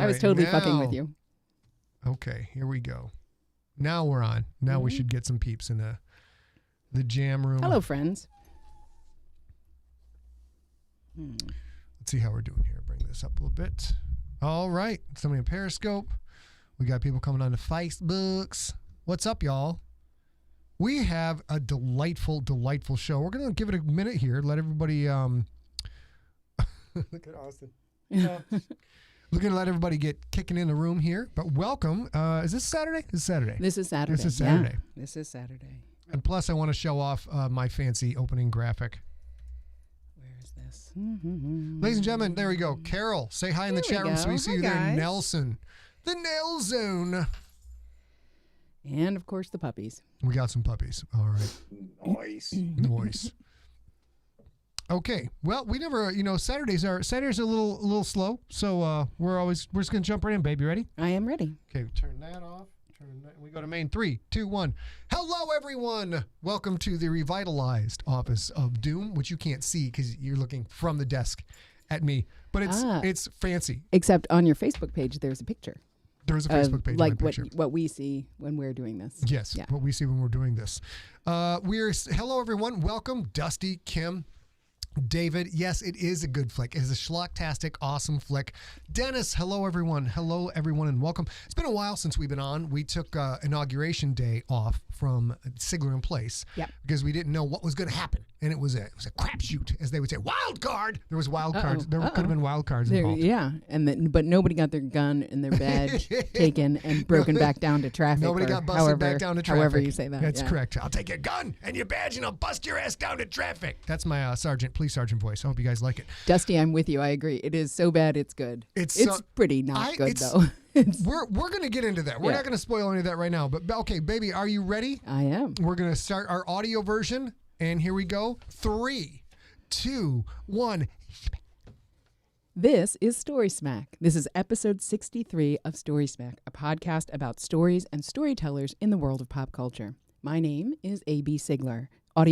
I was totally fucking with now- you. Okay, here we go. Now we're on. Now we should get some peeps in the jam room. Hello, friends. Let's see how we're doing here. Bring this up a little bit. All right. Somebody in Periscope. We got people coming on to Facebooks. What's up, y'all? We have a delightful, delightful show. We're going to give it a minute here. Let everybody... Look at Austin. We're going to let everybody get kicking in the room here. But welcome. Is this Saturday? This is Saturday. This is Saturday. This is Saturday. Yeah, this is Saturday. And plus, I want to show off my fancy opening graphic. Where is this? Ladies and gentlemen, there we go. Carol, say hi in the There we chat room so go. we see Hi, you there. guys. Nelson, the Nail Zone. And, of course, the puppies. We got some puppies. All right. Nice. Noise. Okay. Well, we never, Saturdays are a little slow. So we're just gonna jump right in, baby. Ready? I am ready. Okay, turn that off. We go to main 3, 2, 1. Hello, everyone. Welcome to the revitalized Office of Doom, which you can't see because you're looking from the desk at me. But it's fancy. Except on your Facebook page, there's a picture. There's a Facebook page. Like of my picture. what we see when we're doing this. Yes, Yeah. what we see when we're doing this. Hello, everyone. Welcome, Dusty, Kim, David. Yes, it is a good flick. It is a schlochtastic, awesome flick. Dennis, hello, everyone. Hello, everyone, and welcome. It's been a while since we've been on. We took inauguration day off from Segal and Place because we didn't know what was going to happen. And it was a crapshoot, as they would say. Wild card. There was wild cards. There could have been wild cards involved. Yeah, but nobody got their gun and their badge taken and broken back down to traffic. Nobody got busted back down to traffic. However you say that. That's correct. I'll take your gun and your badge and I'll bust your ass down to traffic. That's my police sergeant voice. I hope you guys like it. Dusty, I'm with you. I agree. It is so bad it's good. It's pretty not good though. We're going to get into that. We're not going to spoil any of that right now. But okay, baby, are you ready? I am. We're going to start our audio version. And here we go. 3, 2, 1. This is StorySmack. This is episode 63 of StorySmack, a podcast about stories and storytellers in the world of pop culture. My name is A.B. Sigler. I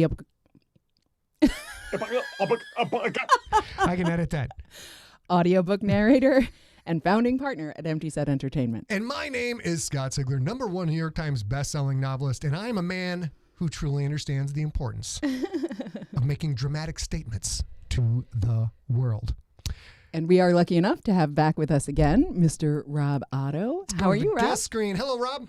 can edit that. Audiobook narrator and founding partner at Empty Set Entertainment. And my name is Scott Sigler, #1 New York Times bestselling novelist, and I'm a man who truly understands the importance of making dramatic statements to the world. And we are lucky enough to have back with us again, Mr. Rob Otto. How are you, Rob? Guest screen. Hello, Rob.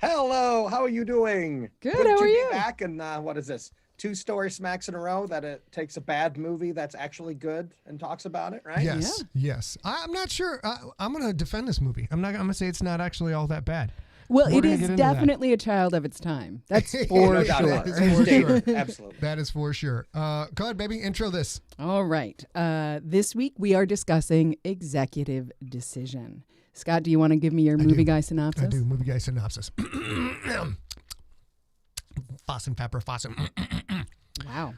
Hello, how are you doing? Good, how to are be you? back, and what is this? 2 story smacks in a row that it takes a bad movie that's actually good and talks about it, right? Yes, yes. I'm not sure. I'm going to defend this movie. I'm going to say it's not actually all that bad. Well, We're it gonna is get into definitely a child of its time. That's for No doubt sure. about it. That is for Dated, sure. Absolutely. That is for sure. Go ahead, baby. Intro this. All right. This week we are discussing Executive Decision. Scott, do you want to give me your movie guy synopsis? I do. Movie guy synopsis. Fossen pepper, Fossen. Wow.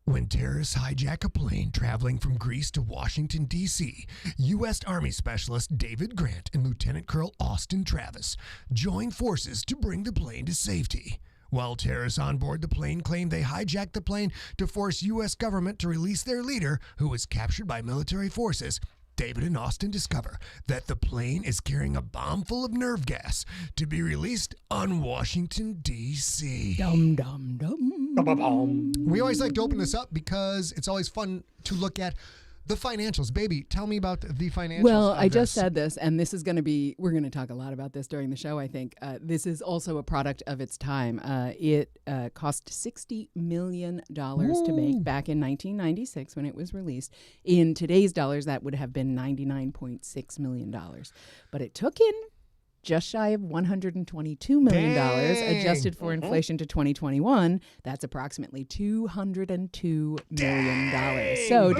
When terrorists hijack a plane traveling from Greece to Washington, D.C., U.S. Army Specialist David Grant and Lieutenant Colonel Austin Travis join forces to bring the plane to safety. While terrorists on board the plane claim they hijacked the plane to force U.S. government to release their leader, who was captured by military forces, David and Austin discover that the plane is carrying a bomb full of nerve gas to be released on Washington, D.C. Dum, dum, dum. We always like to open this up because it's always fun to look at the financials. Baby, tell me about the financials. Well, of I just this. said this, and this is going to be, we're going to talk a lot about this during the show, I think. This is also a product of its time. It cost $60 million to make back in 1996 when it was released. In today's dollars, that would have been $99.6 million. But it took in just shy of $122 million, adjusted for inflation to 2021. That's approximately $202 million. So,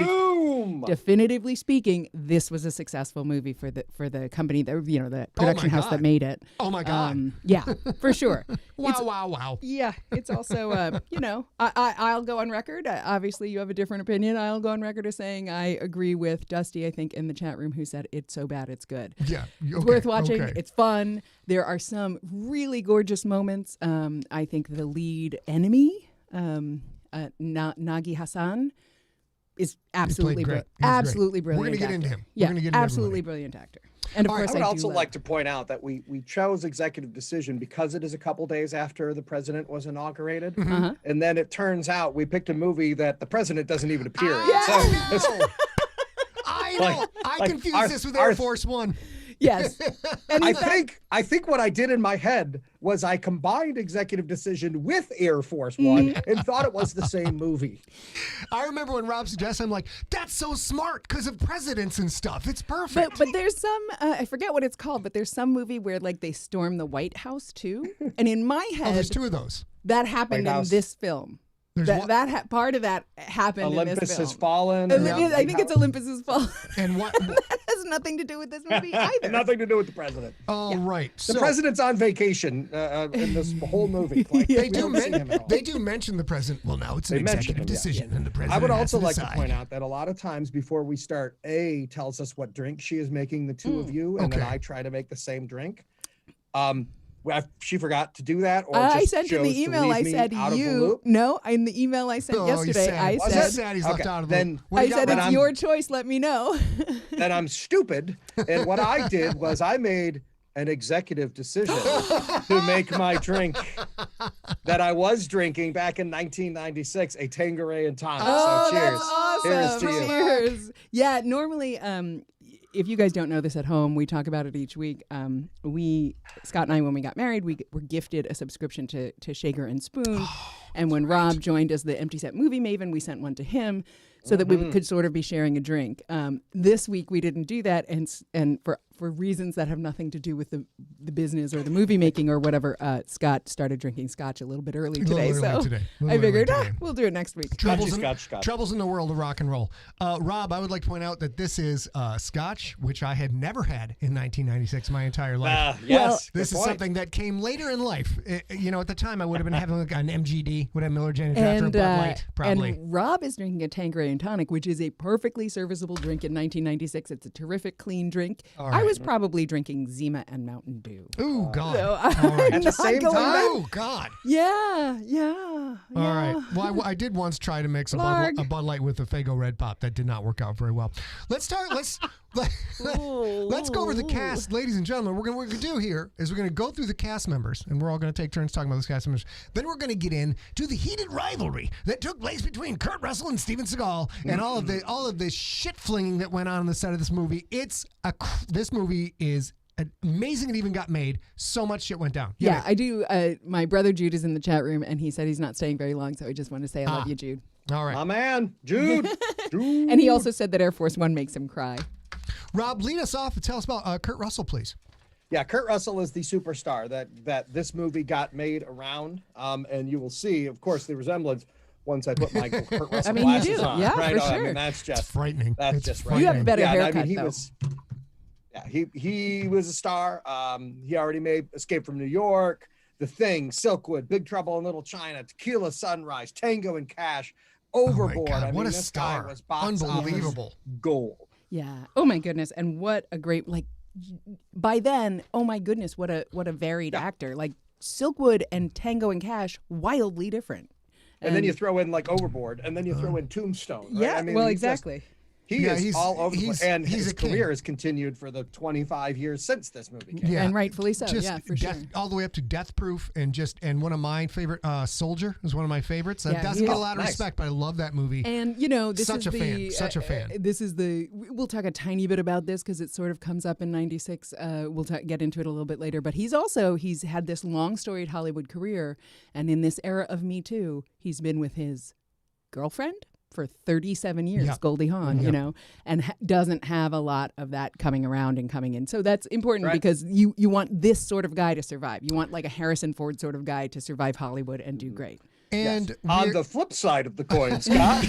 definitively speaking, this was a successful movie for the company, the production house that made it. Oh my God! Yeah, for sure. Wow! Yeah, it's also I'll go on record. Obviously, you have a different opinion. I'll go on record as saying I agree with Dusty. I think in the chat room who said it's so bad it's good. Yeah, it's worth watching. It's fun. There are some really gorgeous moments. I think the lead enemy, Nagi Hassan, is absolutely great. absolutely brilliant. We're gonna get into actor. him. Yeah, We're gonna get into absolutely everybody. brilliant actor. And of All right, course, I would I also do like to point out that we chose executive decision because it is a couple days after the president was inaugurated. Uh-huh. And then it turns out we picked a movie that the president doesn't even appear in. I So know. I know. I confused this with Air Force One. Yes. And I think what I did in my head was I combined executive decision with Air Force One and thought it was the same movie. I remember when Rob suggested, I'm like, that's so smart because of presidents and stuff. It's perfect. But there's some I forget what it's called, but there's some movie where like they storm the White House too. And in my head, there's two of those. that happened White in House. this film. There's one- Part of that happened in Olympus this film. has fallen. I think it's Olympus Has Fallen. And what? That has nothing to do with this movie either. Nothing to do with the president. Oh, right. The president's on vacation in this whole movie. Like, They we do, don't see him at all. they do mention the president. Well, now it's an They mention executive him, yeah. decision, and the president I would has also like to decide. point out that a lot of times before we start, A tells us what drink she is making, the two of you, and then Okay. I try to make the same drink. She forgot to do that, or I just sent in chose the to email. leave I me said out of the you. loop. No, in the email I sent Oh, yesterday, I Was said. it? sad he's left Okay, out of the then- What do I you got, said Rob? it's your choice. Let me know. Then I'm stupid, and what I did was I made an executive decision to make my drink that I was drinking back in 1996, a Tanqueray and tonic. Oh, so cheers. that's awesome. Cheers to you. Cheers. Yeah, normally, if you guys don't know this at home, we talk about it each week. Scott and I, when we got married, we were gifted a subscription to Shaker and Spoon. And when Rob joined as the Empty Set Movie Maven, we sent one to him so that we could sort of be sharing a drink. This week, we didn't do that. And for reasons that have nothing to do with the business or the movie making or whatever, Scott started drinking scotch a little bit early today. I figured, we'll do it next week. Troubles Scotch. troubles in the world of rock and roll. Rob, I would like to point out that this is scotch, which I had never had in 1996 my entire life. Yes. This good is point. something that came later in life. At the time, I would have been having like an MGD, would have Miller Jane Chapter, Bud Light, probably. And Rob is drinking a Tanqueray and tonic, which is a perfectly serviceable drink in 1996. It's a terrific, clean drink. All I right. was probably drinking Zima and Mountain Dew. Ooh, God. So All I'm right. At the not same going time? back. Oh, God. Yeah. All right. Well, I did once try to mix a Bud Light with a Faygo Red Pop. That did not work out very well. Let's go over the cast, ladies and gentlemen. What we're going to do here is we're going to go through the cast members, and we're all going to take turns talking about those cast members. Then we're going to get into the heated rivalry that took place between Kurt Russel and Steven Seagal, and all of the shit flinging that went on the set of this movie. This movie is amazing. It even got made. So much shit went down. Yeah, I do. My brother Jude is in the chat room, and he said he's not staying very long, so I just want to say I love you, Jude. All right. My man, Jude. And he also said that Air Force One makes him cry. Rob, lead us off and tell us about Kurt Russell, please. Yeah, Kurt Russell is the superstar that this movie got made around, and you will see, of course, the resemblance once I put my Kurt Russell you glasses do. on. Yeah, right? for I sure. mean, that's just It's frightening. That's It's just frightening. You have a better yeah, haircut, he though. was. Yeah, he was a star. He already made Escape from New York, The Thing, Silkwood, Big Trouble in Little China, Tequila Sunrise, Tango and Cash, Overboard. God, I what mean, a this star. guy was box Unbelievable. office gold. Yeah. Oh my goodness. And what a great by then, oh my goodness, what a varied actor. Like Silkwood and Tango and Cash, wildly different. And then you throw in like Overboard, and then you throw in Tombstone. Right? Yeah, I mean, well, he just- exactly. He Yeah, is he's- all over the he's- place, and he's his a king. career has continued for the 25 years since this movie came. Yeah, And rightfully so. Just Yeah, for sure. all the way up to Death Proof, and one of my favorite, Soldier is one of my favorites. Yeah, Doesn't he get a is. lot of Nice. respect, but I love that movie. And this Such is a fan, such a fan. This is we'll talk a tiny bit about this because it sort of comes up in '96. We'll get into it a little bit later. But he's had this long storied Hollywood career, and in this era of Me Too, he's been with his girlfriend for 37 years, Yeah. Goldie Hawn, and doesn't have a lot of that coming around and coming in. So that's important Right. because you want this sort of guy to survive. You want like a Harrison Ford sort of guy to survive Hollywood and do great. And On the flip side of the coin, Scott,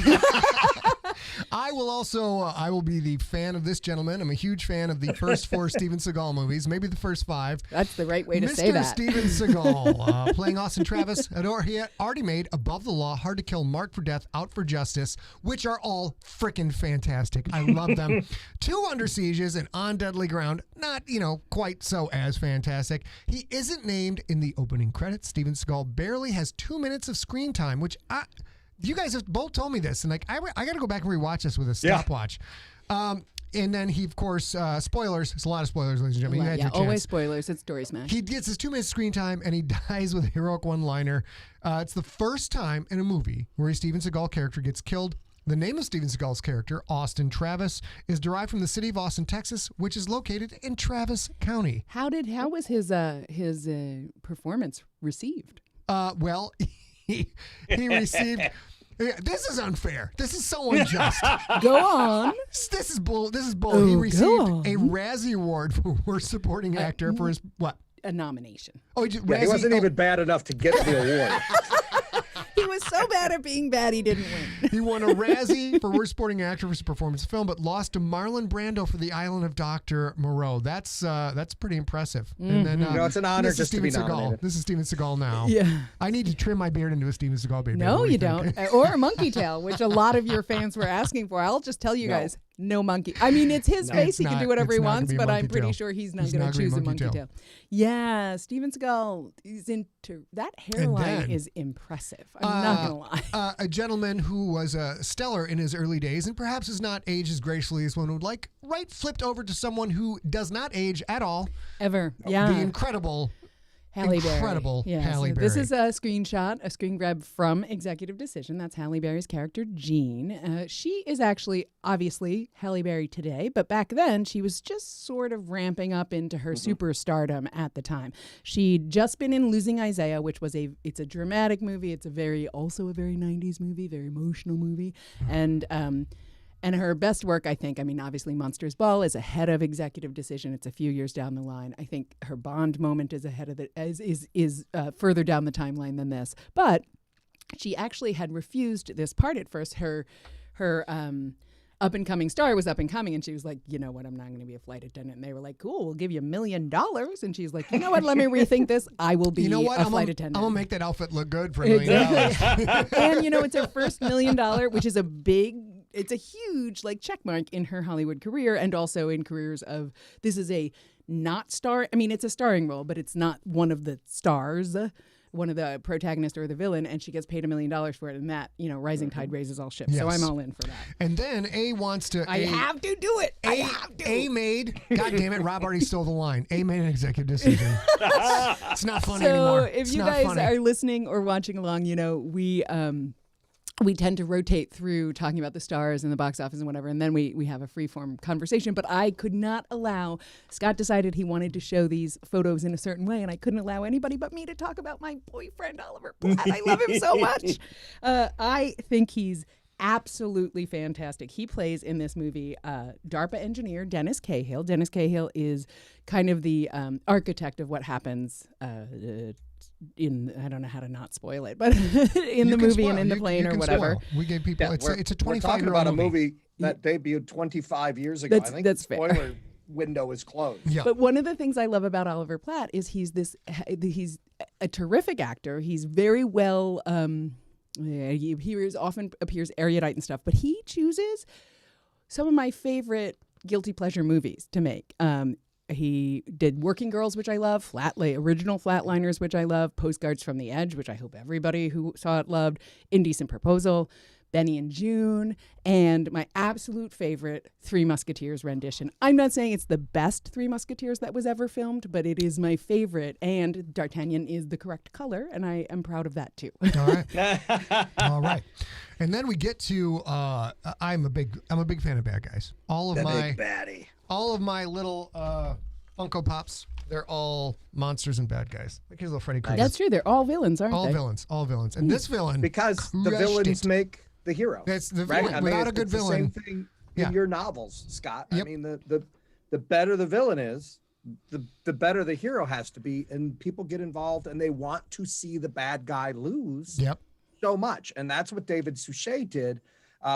I will be the fan of this gentleman. I'm a huge fan of the first 4 Steven Seagal movies, maybe the first 5. That's the right way to Mr. say that. Steven Seagal, playing Austin Travis. He had already made Above the Law, Hard to Kill, Marked for Death, Out for Justice, which are all freaking fantastic. I love them. 2 Under Sieges and On Deadly Ground, not, quite so as fantastic. He isn't named in the opening credits. Steven Seagal barely has 2 minutes of screen time, which you guys have both told me this, and like I got to go back and rewatch this with a stopwatch. And then he, of course, spoilers. It's a lot of spoilers, ladies and gentlemen. You had your chance. Always spoilers. It's StorySmack. He gets his 2 minutes screen time, and he dies with a heroic one-liner. It's the first time in a movie where a Steven Seagal character gets killed. The name of Steven Seagal's character, Austin Travis, is derived from the city of Austin, Texas, which is located in Travis County. How was his performance received? Well, he received. This is unfair. This is so unjust. Go on. This is bull. Oh, He received a Razzie Award for Worst Supporting Actor for his what? A nomination. Oh, He wasn't even bad enough to get the award. He was so bad at being bad, he didn't win. He won a Razzie for Worst Supporting Actor for his performance in film, but lost to Marlon Brando for The Island of Dr. Moreau. That's pretty impressive. And then, it's an honor just to be nominated. This is Steven Seagal now. Yeah. I need to trim my beard into a Steven Seagal beard. No, you don't. Or a monkey tail, which a lot of your fans were asking for. I'll just tell you guys, no monkey. I mean, it's his face. He can do whatever he wants, but I'm pretty sure he's not going to choose a monkey tail. Yeah, Steven Seagal is into that hairline is impressive. I'm not going to lie. A gentleman who was stellar in his early days and perhaps has not aged as gracefully as one would like, flipped over to someone who does not age at all. Ever. Yeah. The incredible Halle Berry. Incredible Halle Berry. This is a screenshot, a screen grab from Executive Decision. That's Halle Berry's character, Jean. She is actually, obviously, Halle Berry today, but back then she was just sort of ramping up into her superstardom at the time. She'd just been in Losing Isaiah, which was it's a dramatic movie. It's also a very 90s movie, very emotional movie. And her best work, I think, obviously Monsters Ball is ahead of Executive Decision. It's a few years down the line. I think her Bond moment is ahead of is further down the timeline than this. But she actually had refused this part at first. Her up and coming star was up and coming, and she was like, you know what, I'm not going to be a flight attendant. And they were like, cool, we'll give you $1 million. And she's like, you know what, let me rethink this. I will be a flight attendant. I'm gonna make that outfit look good for $1 million. And it's her first $1 million, which is it's a huge check mark in her Hollywood career and also in careers of, this is a not star. It's a starring role, but it's not one of the stars, one of the protagonists or the villain, and she gets paid $1 million for it. And that, rising tide raises all ships. Yes. So I'm all in for that. And then A wants to. I have to do it. I have to. A made. God damn it, Rob already stole the line. A made an executive decision. It's not funny anymore. So if you guys are listening or watching along, we tend to rotate through talking about the stars and the box office and whatever, and then we have a free-form conversation. But I could not allow, Scott decided he wanted to show these photos in a certain way, and I couldn't allow anybody but me to talk about my boyfriend, Oliver Platt. I love him so much. I think he's absolutely fantastic. He plays in this movie DARPA engineer Dennis Cahill. Dennis Cahill is kind of the architect of what happens I don't know how to not spoil it, but in the movie and in the plane or whatever. Spoil. We gave people, it's a 25-year-old We're talking about a movie that debuted 25 years ago. I think that's the spoiler window is closed. Yeah. But one of the things I love about Oliver Platt is he's a terrific actor. He's very well, he often appears erudite and stuff, but he chooses some of my favorite guilty pleasure movies to make. He did Working Girls, which I love, original Flatliners, which I love, Postcards from the Edge, which I hope everybody who saw it loved, Indecent Proposal, Benny and June, and my absolute favorite Three Musketeers rendition. I'm not saying it's the best Three Musketeers that was ever filmed, but it is my favorite, and D'Artagnan is the correct color, and I am proud of that too. All right. All right. And then we get to I'm a big fan of bad guys. Big baddie. All of my little Funko Pops, they're all monsters and bad guys. Like here's little Freddy Krueger. That's true. They're all villains, aren't they? All villains. And this villain, because the villains make the hero. That's the right? villain. Without a good villain. The same thing in your novels, Scott. Yep. The better the villain is, the better the hero has to be, and people get involved and they want to see the bad guy lose. Yep. So much, and that's what David Suchet did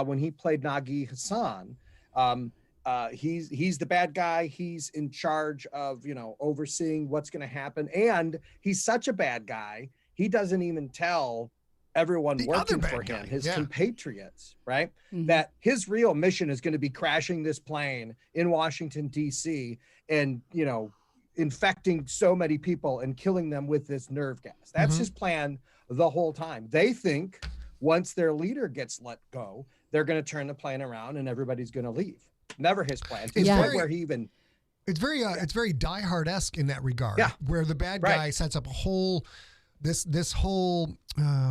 when he played Nagi Hassan. He's the bad guy. He's in charge of, overseeing what's going to happen. And he's such a bad guy. He doesn't even tell everyone working for him, his compatriots, right? Mm-hmm. That his real mission is going to be crashing this plane in Washington, D.C. and, infecting so many people and killing them with this nerve gas. That's his plan the whole time. They think once their leader gets let go, they're going to turn the plane around and everybody's going to leave. Never his plan. To the point where he even... It's very Die Hard-esque in that regard, where the bad guy sets up a whole, this whole,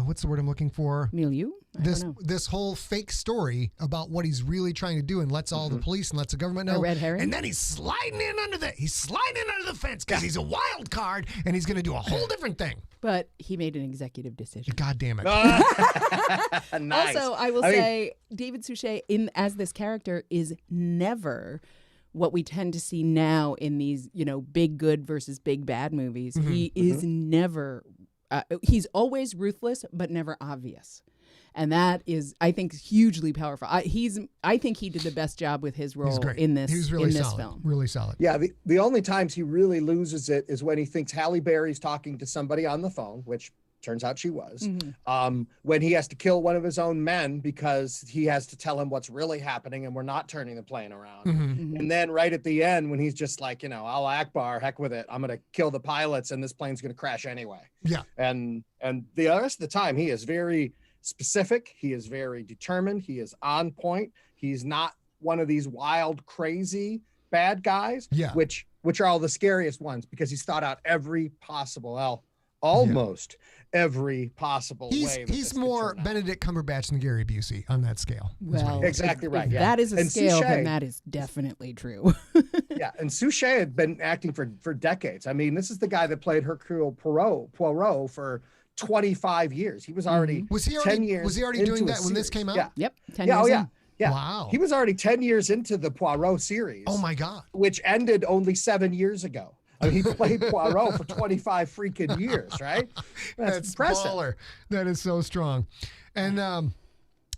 what's the word I'm looking for? Milieu? This whole fake story about what he's really trying to do, and lets all the police and lets the government know. A red herring? And then he's sliding in under the fence because he's a wild card and he's going to do a whole different thing. But he made an executive decision. God damn it. Nice. Also, I will say David Suchet as this character is never what we tend to see now in these, big good versus big bad movies. He is never, he's always ruthless, but never obvious. And that is, I think, hugely powerful. I think he did the best job with his role in this, film. Really solid. Yeah, the only times he really loses it is when he thinks Halle Berry's talking to somebody on the phone, which turns out she was. When he has to kill one of his own men because he has to tell him what's really happening and we're not turning the plane around. And then right at the end when he's just like, Allah Akbar, heck with it. I'm going to kill the pilots and this plane's going to crash anyway. Yeah. And the rest of the time he is very specific. He is very determined. He is on point. He's not one of these wild, crazy bad guys, which are all the scariest ones because he's thought out every possible, almost every possible way. He's more Benedict Cumberbatch than Gary Busey on that scale. Well, exactly right. If that is a scale, then that is definitely true. Yeah, and Suchet had been acting for decades. I mean, this is the guy that played Hercule Poirot for 25 years. He was already 10 years. Was he already doing that when this came out? Yeah. Yep. 10 years in. Yeah. Wow. He was already 10 years into the Poirot series. Oh my God. Which ended only 7 years ago. I mean, he played Poirot for 25 freaking years, right? That's impressive. Baller. That is so strong. And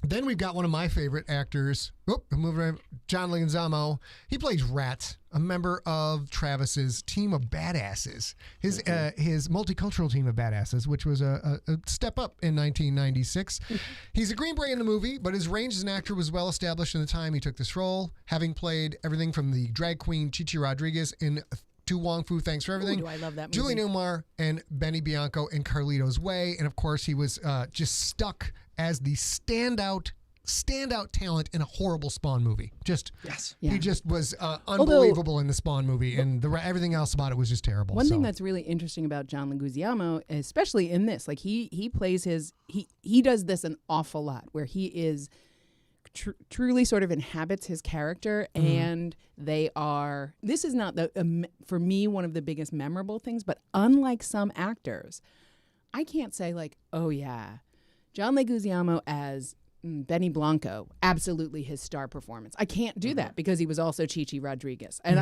then we've got one of my favorite actors. I'm moving around. John Leguizamo. He plays Rat, a member of Travis's team of badasses. His multicultural team of badasses, which was a step up in 1996. He's a Green Beret in the movie, but his range as an actor was well established in the time he took this role, having played everything from the drag queen Chichi Rodriguez in To Wong Fu, Thanks for Everything. Ooh, do I love that movie. Julie Newmar and Benny Bianco in Carlito's Way. And of course, he was just stuck as the standout talent in a horrible Spawn movie. He just was unbelievable in the Spawn movie, and everything else about it was just terrible. One thing that's really interesting about John Leguizamo, especially in this, like he plays he does this an awful lot, where he is truly sort of inhabits his character, and this is not for me one of the biggest memorable things, but unlike some actors, I can't say like, oh yeah, John Leguizamo as Benny Blanco, absolutely his star performance. I can't do that because he was also Chichi Rodriguez. And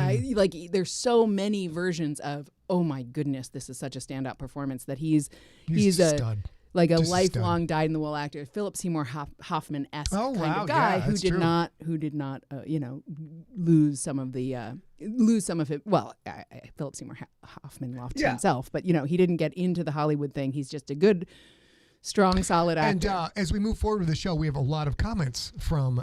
there's so many versions of, oh my goodness, this is such a standout performance that he's a stud. Like a lifelong dyed-in-the-wool actor, Philip Seymour Hoffman-esque kind of guy who did not lose some of it. Well, Philip Seymour Hoffman lost himself, but he didn't get into the Hollywood thing. He's just a good, strong, solid actor. And as we move forward with the show, we have a lot of comments from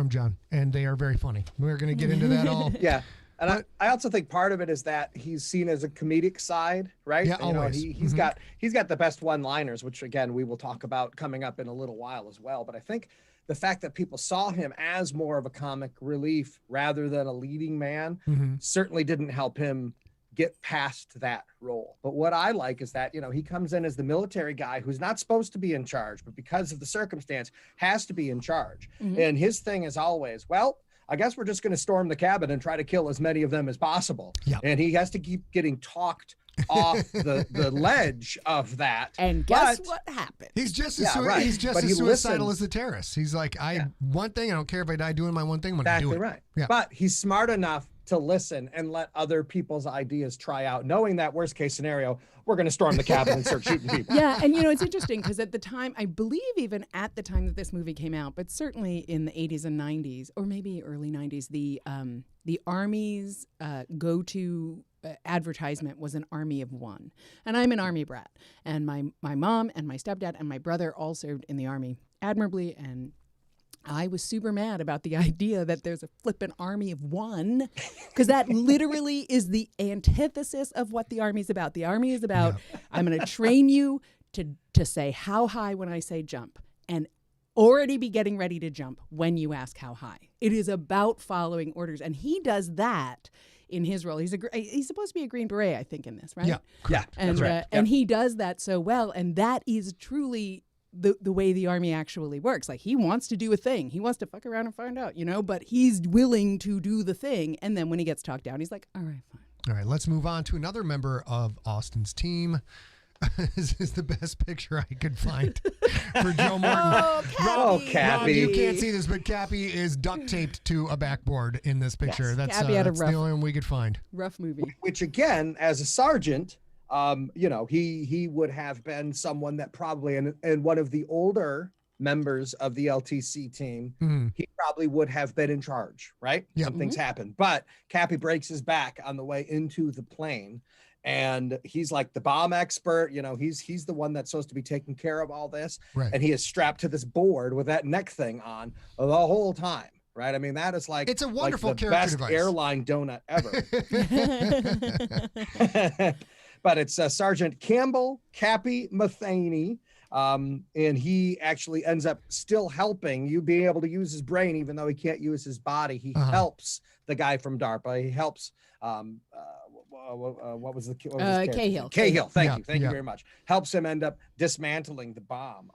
John, and they are very funny. We're going to get into that all. Yeah. And I also think part of it is that he's seen as a comedic side, right? Yeah, always. He's got the best one-liners, which again we will talk about coming up in a little while as well. But I think the fact that people saw him as more of a comic relief rather than a leading man certainly didn't help him get past that role. But what I like is that he comes in as the military guy who's not supposed to be in charge, but because of the circumstance has to be in charge. And his thing is always, well, I guess we're just going to storm the cabin and try to kill as many of them as possible. Yep. And he has to keep getting talked off the ledge of that. And guess what happened? He's just as suicidal as the terrorists. He's like, one thing, I don't care if I die doing my one thing, I'm going to do it. Exactly right. Yeah. But he's smart enough to listen and let other people's ideas try out, knowing that worst case scenario, we're going to storm the cabin and start shooting people. Yeah, and it's interesting because at the time, I believe even at the time that this movie came out, but certainly in the 80s and 90s, or maybe early 90s, the Army's go-to advertisement was an army of one. And I'm an Army brat. And my mom and my stepdad and my brother all served in the Army admirably, and I was super mad about the idea that there's a flippin' army of one, because that literally is the antithesis of what the Army's about. The Army is about, I'm going to train you to say how high when I say jump, and already be getting ready to jump when you ask how high. It is about following orders, and he does that in his role. He's supposed to be a Green Beret, I think, in this, right? Yeah. And and he does that so well, and that is truly the way the Army actually works. Like, he wants to do a thing. He wants to fuck around and find out, but he's willing to do the thing. And then when he gets talked down, he's like, all right, fine. All right, let's move on to another member of Austin's team. This is the best picture I could find for Joe Morton. Oh, Cappy. Rob, you can't see this, but Cappy is duct taped to a backboard in this picture. Yes, That's, Cappy had a that's rough- the only one we could find. Rough movie. Which again, as a sergeant, he would have been someone that probably, and one of the older members of the LTC team, he probably would have been in charge, right? Yep. Something's happened. But Cappy breaks his back on the way into the plane. And he's like the bomb expert, he's the one that's supposed to be taking care of all this. Right. And he is strapped to this board with that neck thing on the whole time. Right. I mean, that is like, It's a wonderful like the character best device. airline donut ever. But it's Sergeant Campbell Cappy Matheny. And he actually ends up still helping you being able to use his brain, even though he can't use his body. He helps the guy from DARPA. He helps, what was his character? Cahill. Cahill. Thank you Yeah. very much. Helps him end up dismantling the bomb.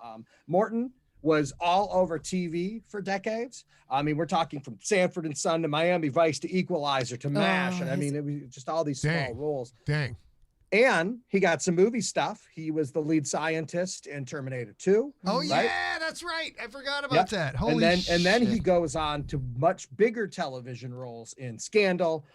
Morton was all over TV for decades. I mean, we're talking from Sanford and Son to Miami Vice to Equalizer to MASH. And I mean, it was just all these small roles. Dang. And he got some movie stuff. He was the lead scientist in Terminator 2. Oh, right? yeah, that's right. I forgot about that. Holy and then he shit. goes on to much bigger television roles in Scandal,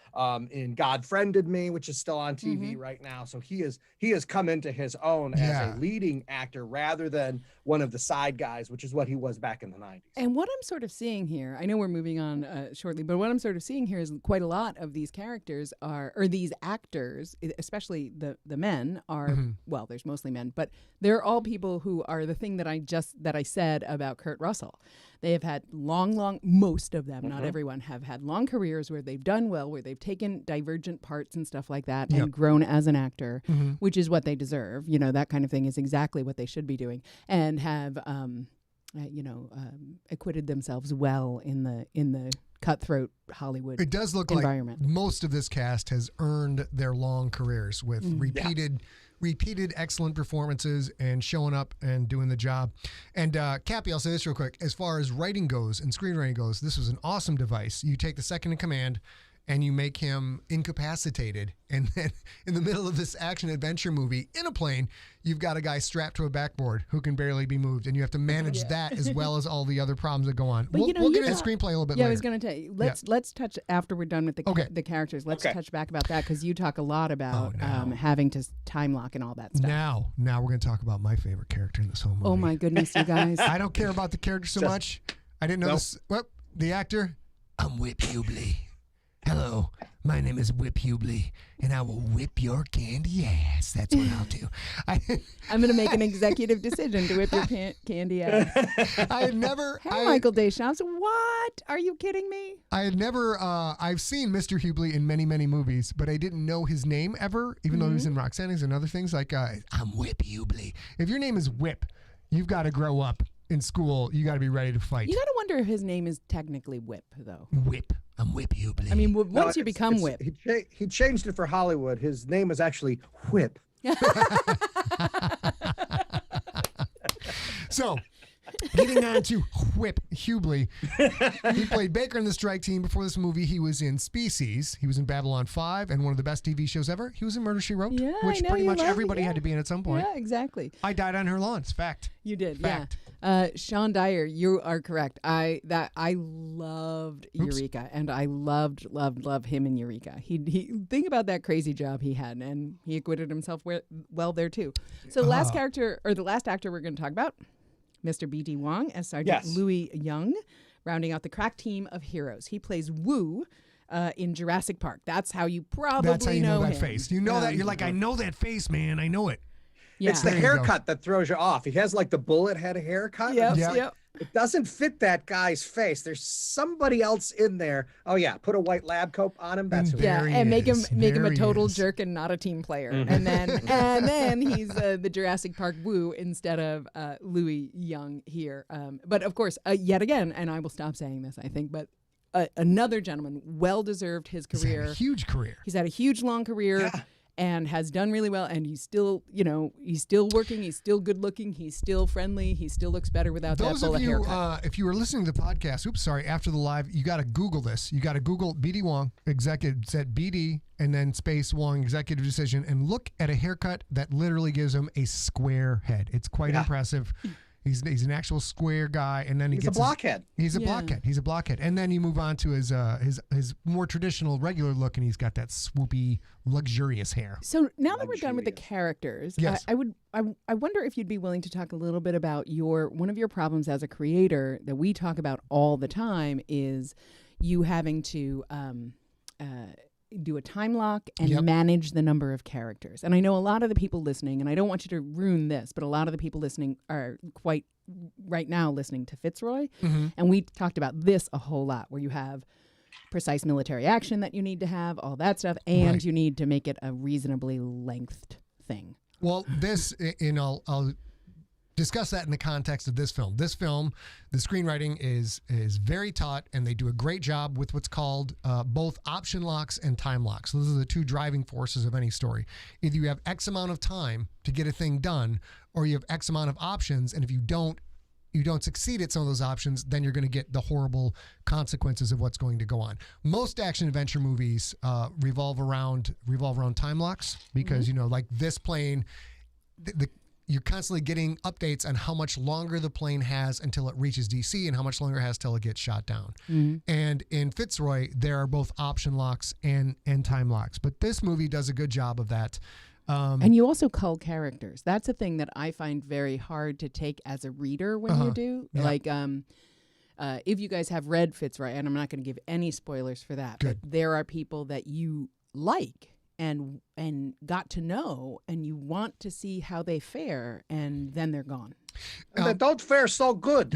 in God Friended Me, which is still on TV right now. So he has come into his own as a leading actor rather than one of the side guys, which is what he was back in the 90s. And what I'm sort of seeing here, I know we're moving on shortly, but what I'm sort of seeing here is quite a lot of these characters or these actors, especially the men are, well, there's mostly men, but they're all people who are the thing that I said about Kurt Russell. They have had most of them, not everyone, have had long careers where they've done well, where they've taken divergent parts and stuff like that and grown as an actor, which is what they deserve. That kind of thing is exactly what they should be doing, and have, acquitted themselves well in the cutthroat Hollywood It does look environment. like most of this cast has earned their long careers with repeated excellent performances and showing up and doing the job. And Cappy, I'll say this real quick. As far as writing goes and screenwriting goes, this was an awesome device. You take the second in command and you make him incapacitated. And then in the middle of this action adventure movie in a plane, you've got a guy strapped to a backboard who can barely be moved. And you have to manage that as well as all the other problems that go on. But We'll get into the screenplay a little bit later. I was going to tell you. Let's touch after we're done with the characters. Let's touch back about that because you talk a lot about having to time lock and all that stuff. Now we're going to talk about my favorite character in this whole movie. Oh my goodness, you guys! I don't care about the character so much. I didn't know this. Well, the actor. I'm Whip Hubley. Hello, my name is Whip Hubley, and I will whip your candy ass. That's what I'll do. I'm going to make an executive decision to whip your candy ass. I had never. Hey, Michael Deschamps. What? Are you kidding me? I had never. I've seen Mr. Hubley in many, many movies, but I didn't know his name ever, even though he was in Roxanne's and other things. Like, I'm Whip Hubley. If your name is Whip, you've got to grow up in school. You got to be ready to fight. You got to wonder if his name is technically Whip, though. Whip. I'm Whip Hubley. I mean, once you become Whip. He changed it for Hollywood. His name is actually Whip. So, getting on to Whip Hubley. He played Baker in the Strike Team. Before this movie, he was in Species. He was in Babylon 5 and one of the best TV shows ever. He was in Murder, She Wrote, Yeah, which I know pretty you much love everybody it, had to be in at some point. Yeah, exactly. I died on her lawn. It's fact. You did, Fact. yeah. Sean Dyer, you are correct. I loved Eureka, and I loved him in Eureka. He think about that crazy job he had, and he acquitted himself well there too. So the last actor we're going to talk about, Mr. B.D. Wong as Sergeant Louis Young, rounding out the crack team of heroes. He plays Wu in Jurassic Park. That's how you probably That's how you know that him. face. You know that. You're like, I know that face, man. I know it. Yeah. It's the haircut that throws you off. He has like the bullet head haircut. Yep. Yeah. Yep. It doesn't fit that guy's face. There's somebody else in there. Oh yeah, put a white lab coat on him. That's who. Yeah, and make him a total is. jerk and not a team player. And then he's the Jurassic Park Woo instead of Louis Young here. But of course, yet again, and I will stop saying this, I think, but another gentleman, well deserved his career. He's had a huge career. He's had a huge long career. Yeah. And has done really well, and he's still, he's still working, he's still good looking, he's still friendly, he still looks better without that bullet haircut. If you were listening to the podcast, after the live, you got to Google this. You got to Google BD Wong, executive, set BD, and then space Wong, executive decision, and look at a haircut that literally gives him a square head. It's quite impressive. He's an actual square guy, and then he's a blockhead. He's a blockhead. He's a blockhead, and then you move on to his more traditional regular look, and he's got that swoopy, luxurious hair. So now that we're done with the characters, yes. I wonder if you'd be willing to talk a little bit about one of your problems as a creator that we talk about all the time is you having to do a time lock and manage the number of characters. And I know a lot of the people listening, and I don't want you to ruin this, but a lot of the people listening are quite right now listening to Fitzroy. Mm-hmm. And we talked about this a whole lot, where you have precise military action that you need to have, all that stuff, and you need to make it a reasonably lengthed thing. Well, this, I'll discuss that in the context of this film. This film, the screenwriting is very taut, and they do a great job with what's called both option locks and time locks. Those are the two driving forces of any story. Either you have X amount of time to get a thing done, or you have X amount of options, and if you don't succeed at some of those options, then you're going to get the horrible consequences of what's going to go on. Most action adventure movies revolve around time locks because like this plane, you're constantly getting updates on how much longer the plane has until it reaches DC and how much longer it has till it gets shot down. And in Fitzroy, there are both option locks and time locks. But this movie does a good job of that. And you also cull characters. That's a thing that I find very hard to take as a reader when you do. Yeah. Like, if you guys have read Fitzroy, and I'm not going to give any spoilers for that, but there are people that you like and got to know, and you want to see how they fare, and then they're gone. And they don't fare so good.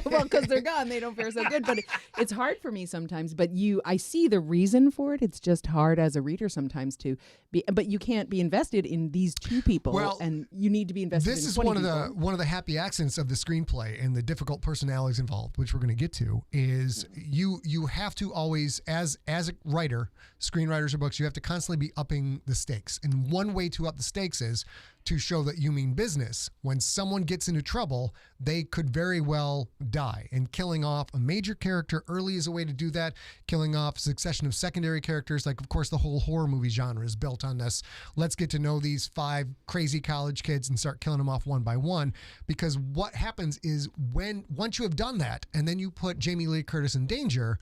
Well, because they're gone, they don't fare so good. But it's hard for me sometimes. But I see the reason for it. It's just hard as a reader sometimes to be. But you can't be invested in these two people, and you need to be invested. This in is 20 one of the happy accents of the screenplay and the difficult personalities involved, which we're going to get to. Is you have to always, as a writer, screenwriters of books, you have to constantly be upping the stakes. And one way to up the stakes is to show that you mean business. When someone gets into trouble, they could very well die. And killing off a major character early is a way to do that. Killing off a succession of secondary characters, like, of course, the whole horror movie genre is built on this. Let's get to know these 5 crazy college kids and start killing them off one by one. Because what happens is once you have done that, and then you put Jamie Lee Curtis in danger,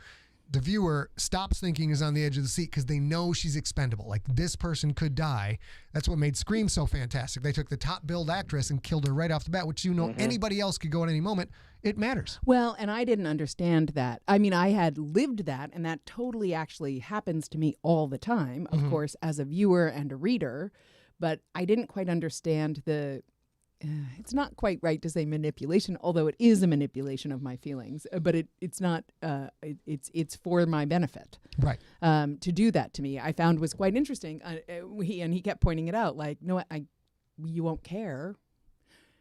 the viewer stops thinking is on the edge of the seat because they know she's expendable. Like, this person could die. That's what made Scream so fantastic. They took the top billed actress and killed her right off the bat, which anybody else could go at any moment. It matters. Well, and I didn't understand that. I mean, I had lived that, and that totally actually happens to me all the time, of course, as a viewer and a reader. But I didn't quite understand it's not quite right to say manipulation, although it is a manipulation of my feelings. But it's not. It's for my benefit. Right. To do that to me, I found was quite interesting. He kept pointing it out. Like, no, you won't care.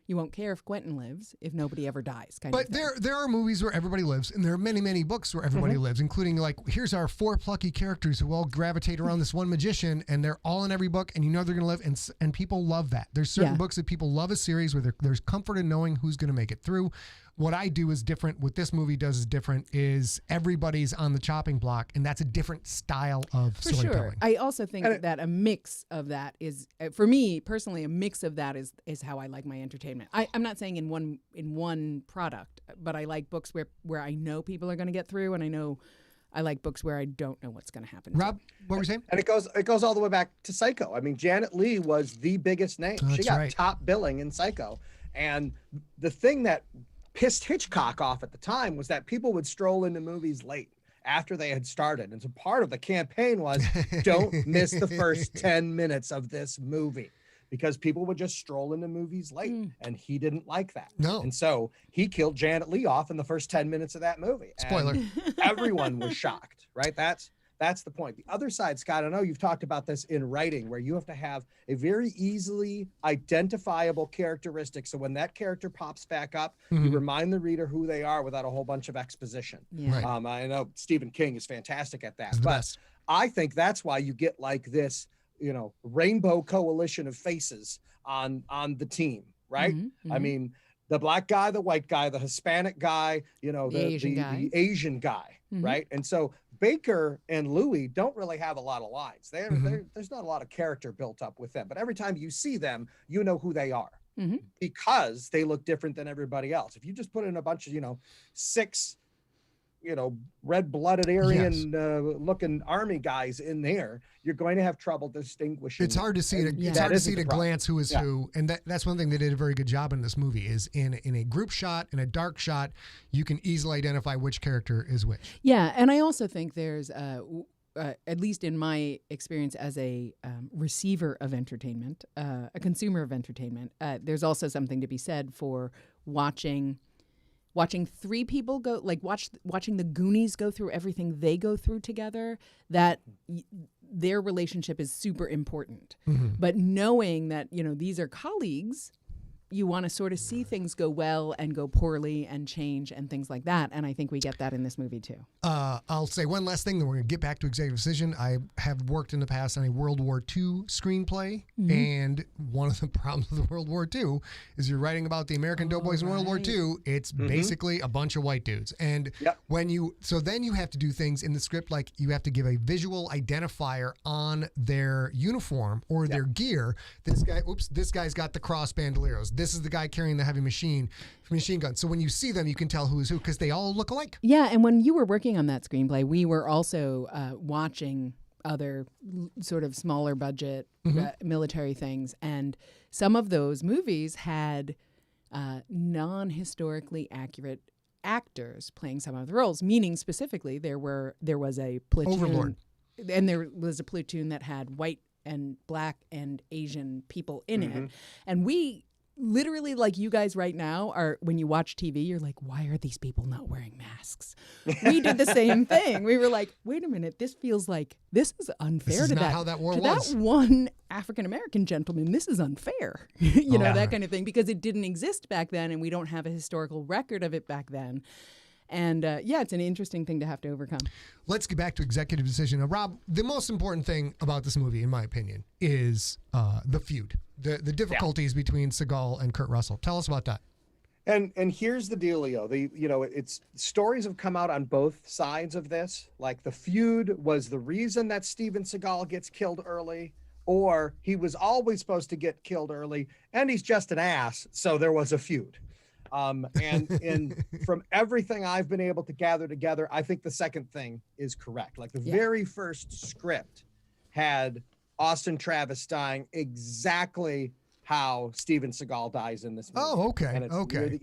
You won't care if Quentin lives if nobody ever dies. But there are movies where everybody lives, and there are many, many books where everybody lives, including, like, here's our 4 plucky characters who all gravitate around this one magician, and they're all in every book, and you know they're going to live, and people love that. There's certain books that people love a series where there's comfort in knowing who's going to make it through. What I do is different. What this movie does is different. Is everybody's on the chopping block, and that's a different style of storytelling. Sure. I also think that a mix of that is, for me personally, a mix of that is how I like my entertainment. I'm not saying in one product, but I like books where I know people are going to get through, and I like books where I don't know what's going to happen. Rob, what were you saying? And it goes all the way back to Psycho. I mean, Janet Leigh was the biggest name. She got top billing in Psycho, and the thing that pissed Hitchcock off at the time was that people would stroll into movies late after they had started. And so part of the campaign was don't miss the first 10 minutes of this movie, because people would just stroll into movies late, and he didn't like that. No. And so he killed Janet Leigh off in the first 10 minutes of that movie. Spoiler. And everyone was shocked, right? That's the point. The other side, Scott, I know you've talked about this in writing, where you have to have a very easily identifiable characteristic. So when that character pops back up, you remind the reader who they are without a whole bunch of exposition. Yeah. Right. I know Stephen King is fantastic at that. He's the But best. I think that's why you get like this, rainbow coalition of faces on the team, right? I mean, the black guy, the white guy, the Hispanic guy, the Asian guy, right? And so Baker and Louis don't really have a lot of lines. There's not a lot of character built up with them. But every time you see them, you know who they are because they look different than everybody else. If you just put in a bunch of, 6 red-blooded Aryan looking army guys in there, you're going to have trouble distinguishing. It's hard to see at a glance who is who, and that's one thing they did a very good job in this movie. Is in a group shot, in a dark shot, you can easily identify which character is which. Yeah, and I also think there's at least in my experience as a receiver of entertainment, a consumer of entertainment, there's also something to be said for watching 3 people go, like watching the Goonies go through everything they go through together, that their relationship is super important. But knowing that, these are colleagues, you want to sort of see things go well and go poorly and change and things like that. And I think we get that in this movie too. I'll say one last thing, then we're going to get back to executive decision. I have worked in the past on a World War II screenplay, and one of the problems with World War II is you're writing about the American doughboys in World War II. It's basically a bunch of white dudes. And then you have to do things in the script, like you have to give a visual identifier on their uniform or their gear. This guy's got the cross bandoleros. This is the guy carrying the heavy machine gun. So when you see them, you can tell who is who because they all look alike. Yeah, and when you were working on that screenplay, we were also watching other sort of smaller budget military things, and some of those movies had non-historically accurate actors playing some of the roles. Meaning specifically, there was a platoon, Overlord, and there was a platoon that had white and black and Asian people in it, and we. Literally, like you guys right now are, when you watch TV, you're like, why are these people not wearing masks? We did the same thing. We were like, wait a minute, this feels like this is unfair. This is not how that war was. That one African-American gentleman, this is unfair. That kind of thing, because it didn't exist back then and we don't have a historical record of it back then. And it's an interesting thing to have to overcome. Let's get back to executive decision. Now, Rob, the most important thing about this movie, in my opinion, is the feud, the difficulties between Segal and Kurt Russell. Tell us about that. And here's the dealio. It's stories have come out on both sides of this. Like the feud was the reason that Steven Seagal gets killed early, or he was always supposed to get killed early, and he's just an ass, so there was a feud. And from everything I've been able to gather together, I think the second thing is correct. Like the very first script had Austin Travis dying exactly how Steven Seagal dies in this movie. Oh, okay. And it's Okay.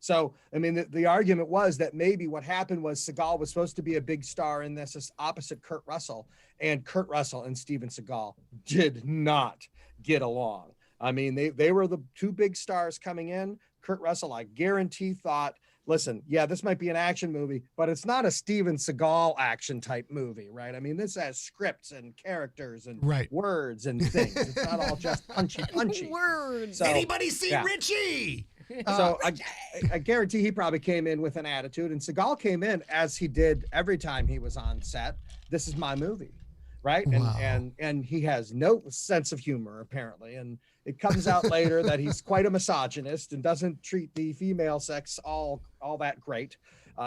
So, I mean, the argument was that maybe what happened was Seagal was supposed to be a big star in this opposite Kurt Russell, and Kurt Russell and Steven Seagal did not get along. I mean, they were the 2 big stars coming in. Kurt Russell, I guarantee, thought, listen, this might be an action movie, but it's not a Steven Seagal action type movie, right? I mean, this has scripts and characters and words and things. It's not all just punchy. Words. So, anybody see Richie? So I guarantee he probably came in with an attitude, and Seagal came in as he did every time he was on set. This is my movie, right? Wow. And he has no sense of humor, apparently, and it comes out later that he's quite a misogynist and doesn't treat the female sex all that great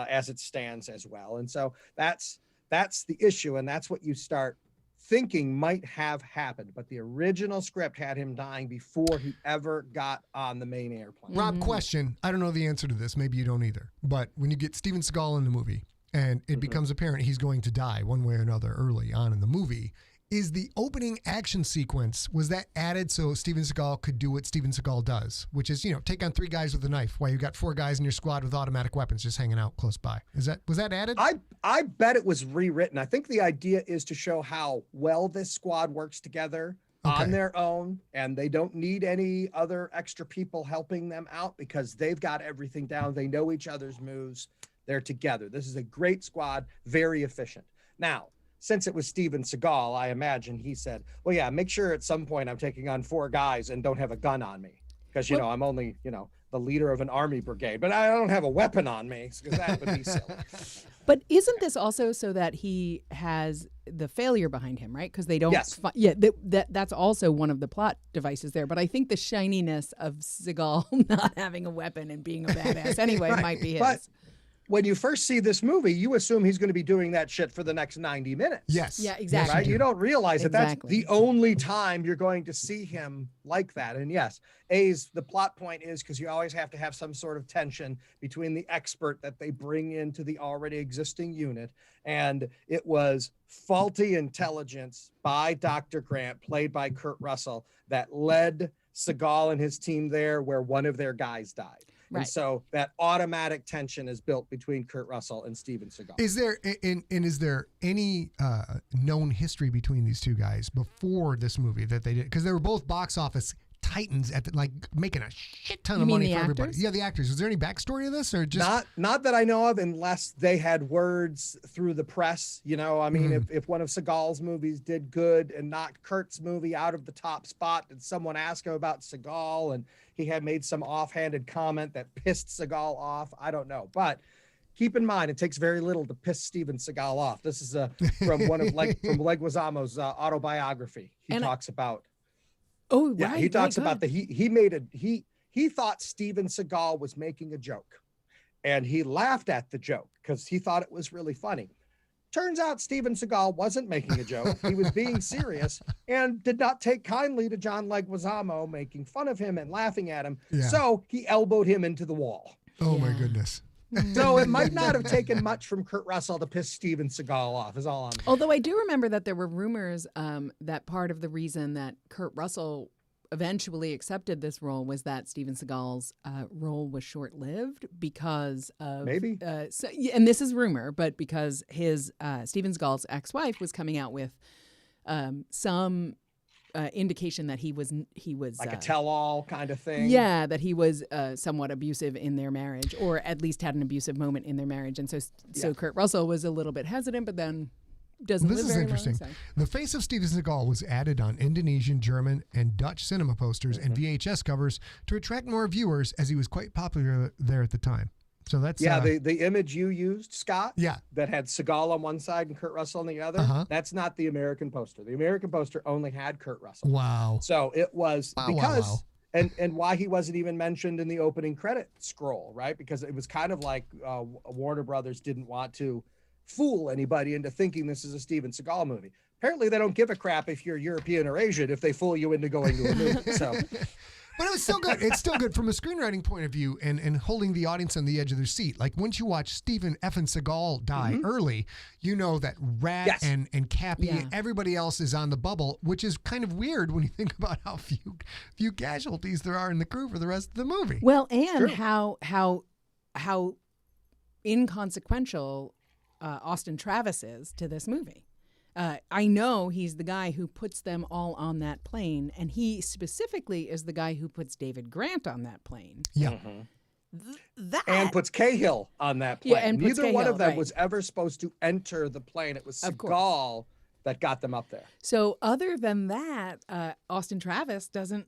as it stands as well. And so that's the issue, and that's what you start thinking might have happened. But the original script had him dying before he ever got on the main airplane. Rob, question. I don't know the answer to this. Maybe you don't either. But when you get Steven Seagal in the movie and it becomes apparent he's going to die one way or another early on in the movie, is the opening action sequence, was that added so Steven Seagal could do what Steven Seagal does, which is, take on 3 guys with a knife while you got 4 guys in your squad with automatic weapons just hanging out close by? Was that added? I bet it was rewritten. I think the idea is to show how well this squad works together on their own, and they don't need any other extra people helping them out because they've got everything down. They know each other's moves. They're together. This is a great squad, very efficient. Now, since it was Steven Seagal, I imagine he said, well, yeah, make sure at some point I'm taking on 4 guys and don't have a gun on me. Because, you know, I'm only, you know, the leader of an army brigade, but I don't have a weapon on me because that would be silly. But isn't this also so that he has the failure behind him, right? Because they don't. Yes. That's also one of the plot devices there. But I think the shininess of Seagal not having a weapon and being a badass anyway might be his. But when you first see this movie, you assume he's going to be doing that shit for the next 90 minutes. Yes. Yeah, exactly. Right? You don't realize that that's the only time you're going to see him like that. And yes, the plot point is because you always have to have some sort of tension between the expert that they bring into the already existing unit. And it was faulty intelligence by Dr. Grant, played by Kurt Russell, that led Seagal and his team there where one of their guys died. Right. And so that automatic tension is built between Kurt Russell and Steven Seagal. Is there any known history between these two guys before this movie that they did? Because they were both box office titans at making a shit ton of money for everybody. Yeah, the actors. Is there any backstory to this, or just not that I know of, unless they had words through the press? You know, I mean, if one of Seagal's movies did good and knocked Kurt's movie out of the top spot, did someone ask him about Seagal and he had made some offhanded comment that pissed Seagal off? I don't know, but keep in mind, it takes very little to piss Steven Seagal off. This is from from Leguizamo's autobiography. He talks about. Oh, yeah, right. he talks about he thought Steven Seagal was making a joke, and he laughed at the joke because he thought it was really funny. Turns out Steven Seagal wasn't making a joke. He was being serious and did not take kindly to John Leguizamo making fun of him and laughing at him. Yeah. So he elbowed him into the wall. Oh my goodness. So it might not have taken much from Kurt Russell to piss Steven Seagal off, is all I'm saying. Although I do remember that there were rumors that part of the reason that Kurt Russell eventually accepted this role was that Steven Seagal's role was short-lived because of... Maybe. And this is rumor, but because his Steven Seagal's ex-wife was coming out with some... indication that he was like a tell-all kind of thing. Yeah, that he was somewhat abusive in their marriage, or at least had an abusive moment in their marriage, and so Kurt Russell was a little bit hesitant, but then doesn't. This is interesting. Long, so. The face of Steven Seagal was added on Indonesian, German, and Dutch cinema posters and VHS covers to attract more viewers, as he was quite popular there at the time. So that's the image you used, Scott. Yeah, that had Seagal on one side and Kurt Russell on the other. That's not the American poster. The American poster only had Kurt Russell. Wow. So it was because and why he wasn't even mentioned in the opening credit scroll, right? Because it was kind of like Warner Brothers didn't want to fool anybody into thinking this is a Steven Seagal movie. Apparently, they don't give a crap if you're European or Asian if they fool you into going to a movie. So. But it was still good. It's still good from a screenwriting point of view and holding the audience on the edge of their seat. Like once you watch Steven effing Seagal die early, you know that Rat and Cappy, everybody else is on the bubble, which is kind of weird when you think about how few casualties there are in the crew for the rest of the movie. Well, and how inconsequential Austin Travis is to this movie. I know he's the guy who puts them all on that plane, and he specifically is the guy who puts David Grant on that plane. Yeah. And puts Cahill on that plane. Yeah, and neither one of them was ever supposed to enter the plane. It was Seagal that got them up there. So other than that, Austin Travis doesn't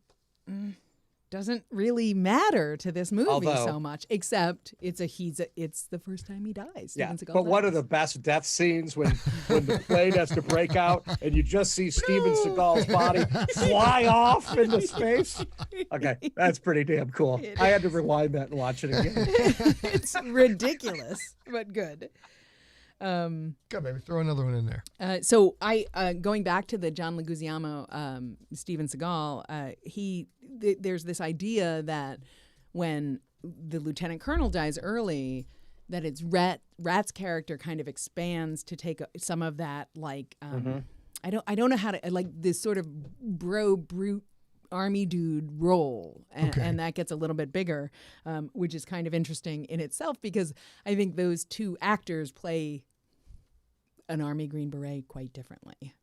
really matter to this movie so much, except it's the first time he dies. But one of the best death scenes when the plane has to break out and you just see Steven Seagal's body fly off into space. Okay, that's pretty damn cool. I had to rewind that and watch it again. It's ridiculous, but good. Go, baby, throw another one in there. So going back to the John Leguizamo, Steven Seagal, there's this idea that when the lieutenant colonel dies early, that it's Rat's character kind of expands to take some of that, like I don't know how to, like, this sort of brute army dude role, and that gets a little bit bigger, which is kind of interesting in itself, because I think those two actors play an Army Green Beret quite differently.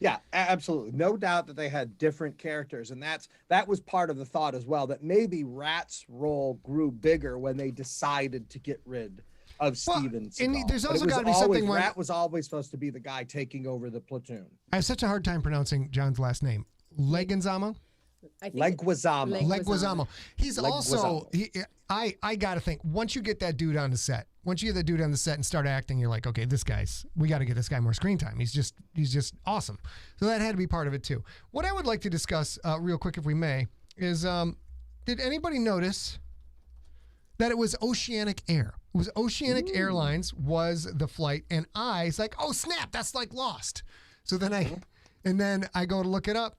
Yeah, absolutely. No doubt that they had different characters, and that was part of the thought as well, that maybe Rat's role grew bigger when they decided to get rid of Steven Seagal. And there's But also it was got to be always, something when Rat was always supposed to be the guy taking over the platoon. I have such a hard time pronouncing John's last name. Leguizamo? Leguizamo. Leguizamo. He's also Leguizamo. I gotta think, once you get that dude on the set and start acting, you're like, okay, we got to get this guy more screen time. He's just awesome. So that had to be part of it too. What I would like to discuss real quick, if we may, is did anybody notice that it was Oceanic Air? It was Oceanic Airlines was the flight, and I was like, oh snap, that's like Lost. So then I go to look it up.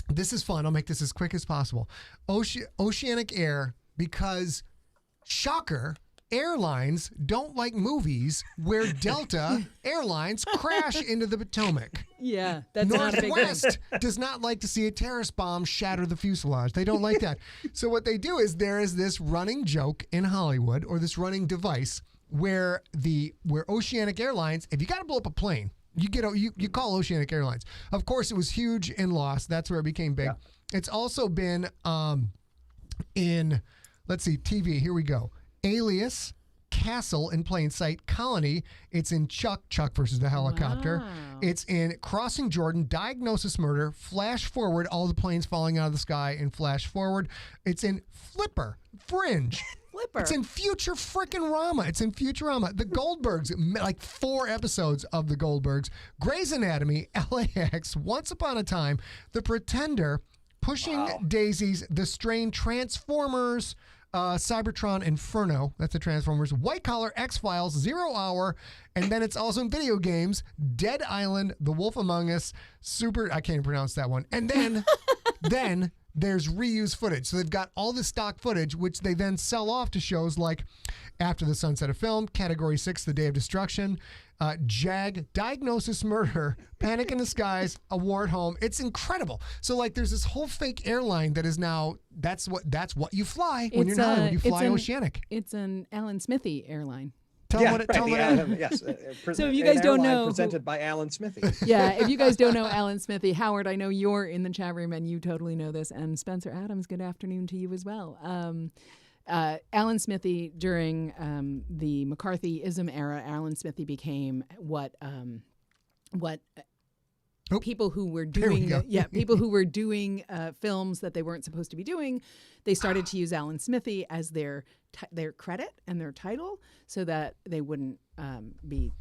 This is fun. I'll make this as quick as possible. Oceanic Air, because shocker, airlines don't like movies where Delta Airlines crash into the Potomac. Yeah, that's not a big thing. Northwest does not like to see a terrorist bomb shatter the fuselage. They don't like that. So what they do is there is this running joke in Hollywood, or this running device where Oceanic Airlines, if you got to blow up a plane, you call Oceanic Airlines. Of course, it was huge in Lost. That's where it became big. Yeah. It's also been in, let's see, TV. Here we go. Alias, Castle in Plain Sight, Colony. It's in Chuck versus the Helicopter. Wow. It's in Crossing Jordan, Diagnosis Murder, Flash Forward, all the planes falling out of the sky in Flash Forward. It's in Flipper, Fringe. It's in Future frickin' Rama. It's in Futurama. The Goldbergs, like 4 episodes of The Goldbergs. Grey's Anatomy, LAX, Once Upon a Time, The Pretender, Pushing Daisies, The Strain, Transformers, Cybertron, Inferno. That's the Transformers. White Collar, X-Files, 0 Hour, and then it's also in video games, Dead Island, The Wolf Among Us, I can't even pronounce that one. And then there's reused footage. So they've got all the stock footage, which they then sell off to shows like After the Sunset of Film, Category 6, The Day of Destruction, JAG, Diagnosis Murder, Panic in the Skies, A War at Home. It's incredible. So like there's this whole fake airline that is now, that's what you fly when you're in Hollywood. You fly Oceanic. It's an Alan Smithy airline. Tell them what it yes. So if you guys don't know, presented by Alan Smithy. Yeah, if you guys don't know Alan Smithy, Howard, I know you're in the chat room and you totally know this. And Spencer Adams, good afternoon to you as well. Alan Smithy, during the McCarthyism era, Alan Smithy became what people who were doing films that they weren't supposed to be doing, they started to use Alan Smithy as their credit and their title so that they wouldn't be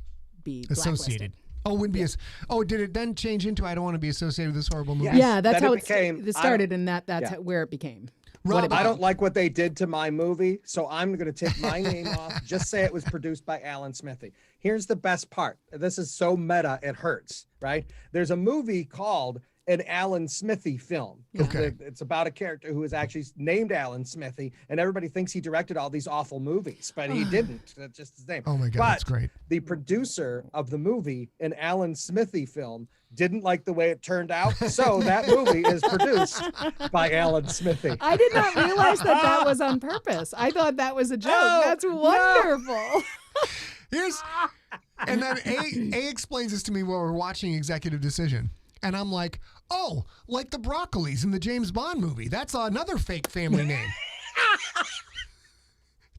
associated. Did it then change into I don't want to be associated with this horrible movie? Yes. Yeah, that's how it started, and that's where it became. Rob, I don't like what they did to my movie, so I'm going to take my name off. Just say it was produced by Alan Smithy. Here's the best part. This is so meta, it hurts, right? There's a movie called an Alan Smithy film. Okay. It's about a character who is actually named Alan Smithy, and everybody thinks he directed all these awful movies, but he didn't. That's just his name. Oh my God, but that's great. The producer of the movie, an Alan Smithy film, didn't like the way it turned out, so that movie is produced by Alan Smithy. I did not realize that was on purpose. I thought that was a joke. That's wonderful. And then A explains this to me while we're watching Executive Decision. And I'm like, oh, like the Broccolis in the James Bond movie. That's another fake family name.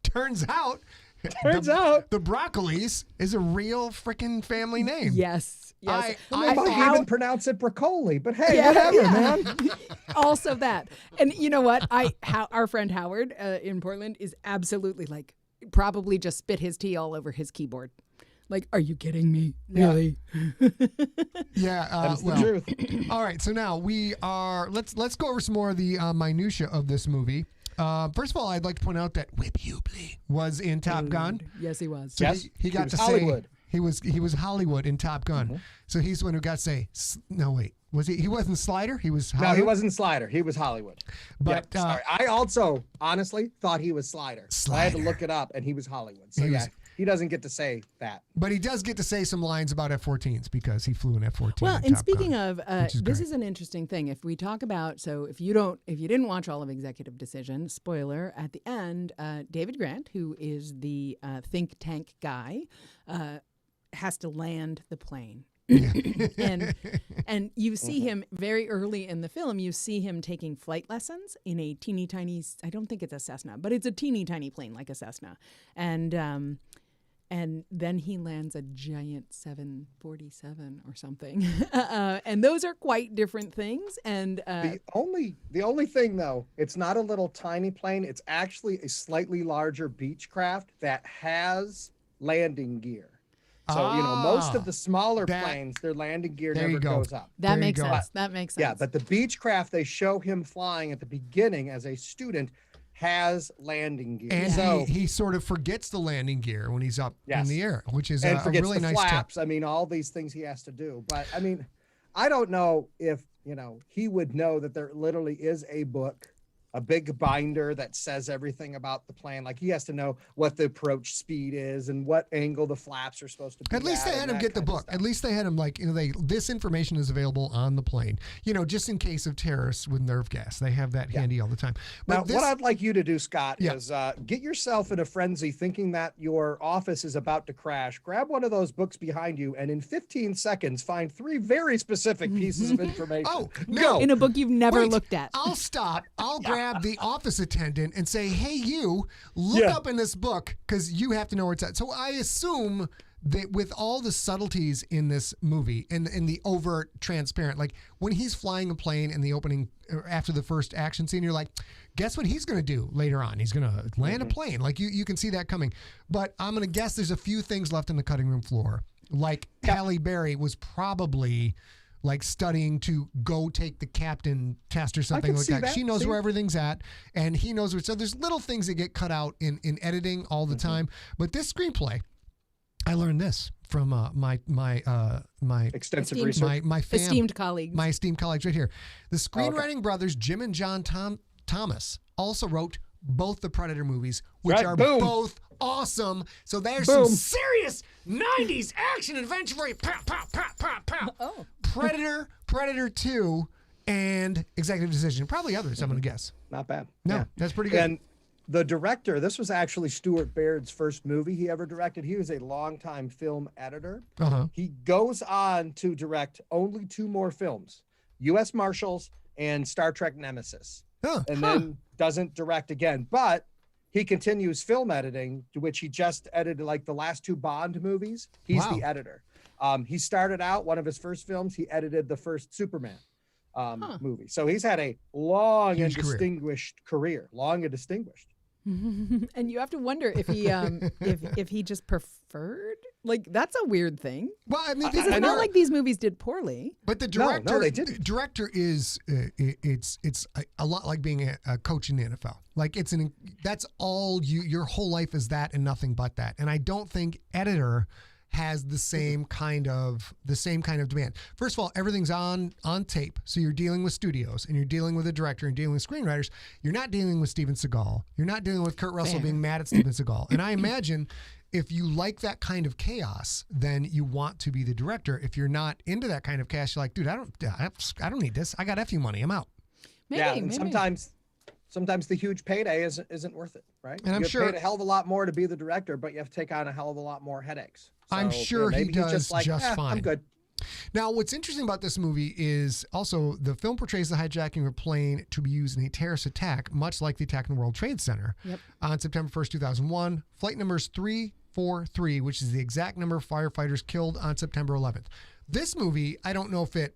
Turns out the Broccolis is a real freaking family name. Yes. I might even pronounce it broccoli, but hey, whatever, man. Also that. And you know what? Our friend Howard in Portland is absolutely like probably just spit his tea all over his keyboard. Like, are you kidding me? Really? Yeah, that's the truth. All right, so now we are. Let's go over some more of the minutia of this movie. First of all, I'd like to point out that Whip Hubly was in Top Gun. Yes, he was. So yes, he got to Hollywood. say he was Hollywood in Top Gun. Mm-hmm. So he's the one who got to say, no wait, was he? He wasn't Slider. He was Hollywood? No, he wasn't Slider. He was Hollywood. But sorry, I also honestly thought he was Slider. I had to look it up, and he was Hollywood. So he doesn't get to say that. But he does get to say some lines about F-14s because he flew an F-14. Well, and speaking Gun, of, this is an interesting thing. If we talk about, so if you didn't watch all of Executive Decision, spoiler, at the end, David Grant, who is the think tank guy, has to land the plane. and you see him very early in the film. You see him taking flight lessons in a teeny tiny. I don't think it's a Cessna, but it's a teeny tiny plane like a Cessna, and then he lands a giant 747 or something, and those are quite different things. And the only thing though, it's not a little tiny plane. It's actually a slightly larger Beechcraft that has landing gear. So most of the smaller planes, their landing gear never goes up. That makes sense. That makes sense. Yeah, but the Beechcraft they show him flying at the beginning as a student has landing gear. And so he sort of forgets the landing gear when he's up in the air, which is a forgets really the nice flaps. tip. I mean, all these things he has to do. But I mean, I don't know if, he would know that there literally is a book, a big binder that says everything about the plane. Like he has to know what the approach speed is and what angle the flaps are supposed to be. At least they had him get the book. At least they had him this information is available on the plane, just in case of terrorists with nerve gas. They have that handy all the time. But now, what I'd like you to do, Scott, is get yourself in a frenzy thinking that your office is about to crash. Grab one of those books behind you and in 15 seconds find 3 very specific pieces of information. Oh, no. In a book you've never looked at. I'll stop. I'll grab the office attendant and say, hey, you, look up in this book because you have to know where it's at. So I assume that with all the subtleties in this movie and the overt transparent, like when he's flying a plane in the opening or after the first action scene, you're like, guess what he's going to do later on? He's going to land a plane. Like you can see that coming. But I'm going to guess there's a few things left on the cutting room floor. Like Halle Berry was probably like studying to go take the captain test or something like that. She knows where everything's at and he knows where. So there's little things that get cut out in editing all the time. But this screenplay, I learned this from my extensive research. My esteemed colleagues. My esteemed colleagues right here. The screenwriting brothers, Jim and John Thomas, also wrote both the Predator movies, which are both awesome. So there's some serious 90s action adventure for you. Pow, pow, pow, pow, pow. Oh. Predator 2, and Executive Decision. Probably others, I'm going to guess. Not bad. No, that's pretty good. And the director, this was actually Stuart Baird's first movie he ever directed. He was a longtime film editor. He goes on to direct only 2 more films, U.S. Marshals and Star Trek Nemesis. And then doesn't direct again. But he continues film editing, to which he just edited like the last 2 Bond movies. He's the editor. He started out, one of his first films, he edited the first Superman movie. So he's had a long and distinguished career. Long and distinguished. And you have to wonder if he if he just preferred, like, that's a weird thing. Well, I mean, it's not like these movies did poorly. But the director, no, they didn't. The director is it's a lot like being a coach in the NFL. Like that's all your whole life is that and nothing but that. And I don't think editor has the same kind of demand. First of all, everything's on tape. So you're dealing with studios and you're dealing with a director and dealing with screenwriters. You're not dealing with Steven Seagal. You're not dealing with Kurt Russell being mad at Steven Seagal. And I imagine if you like that kind of chaos, then you want to be the director. If you're not into that kind of chaos, you're like, dude, I don't need this. I got FU money. I'm out. Maybe. Sometimes the huge payday isn't worth it, right? And I'm you sure paid a hell of a lot more to be the director, but you have to take on a hell of a lot more headaches. So, I'm sure he does just fine. I'm good. Now, what's interesting about this movie is also the film portrays the hijacking of a plane to be used in a terrorist attack, much like the attack in the World Trade Center on September 1st, 2001. Flight numbers 343, which is the exact number of firefighters killed on September 11th. This movie, I don't know if it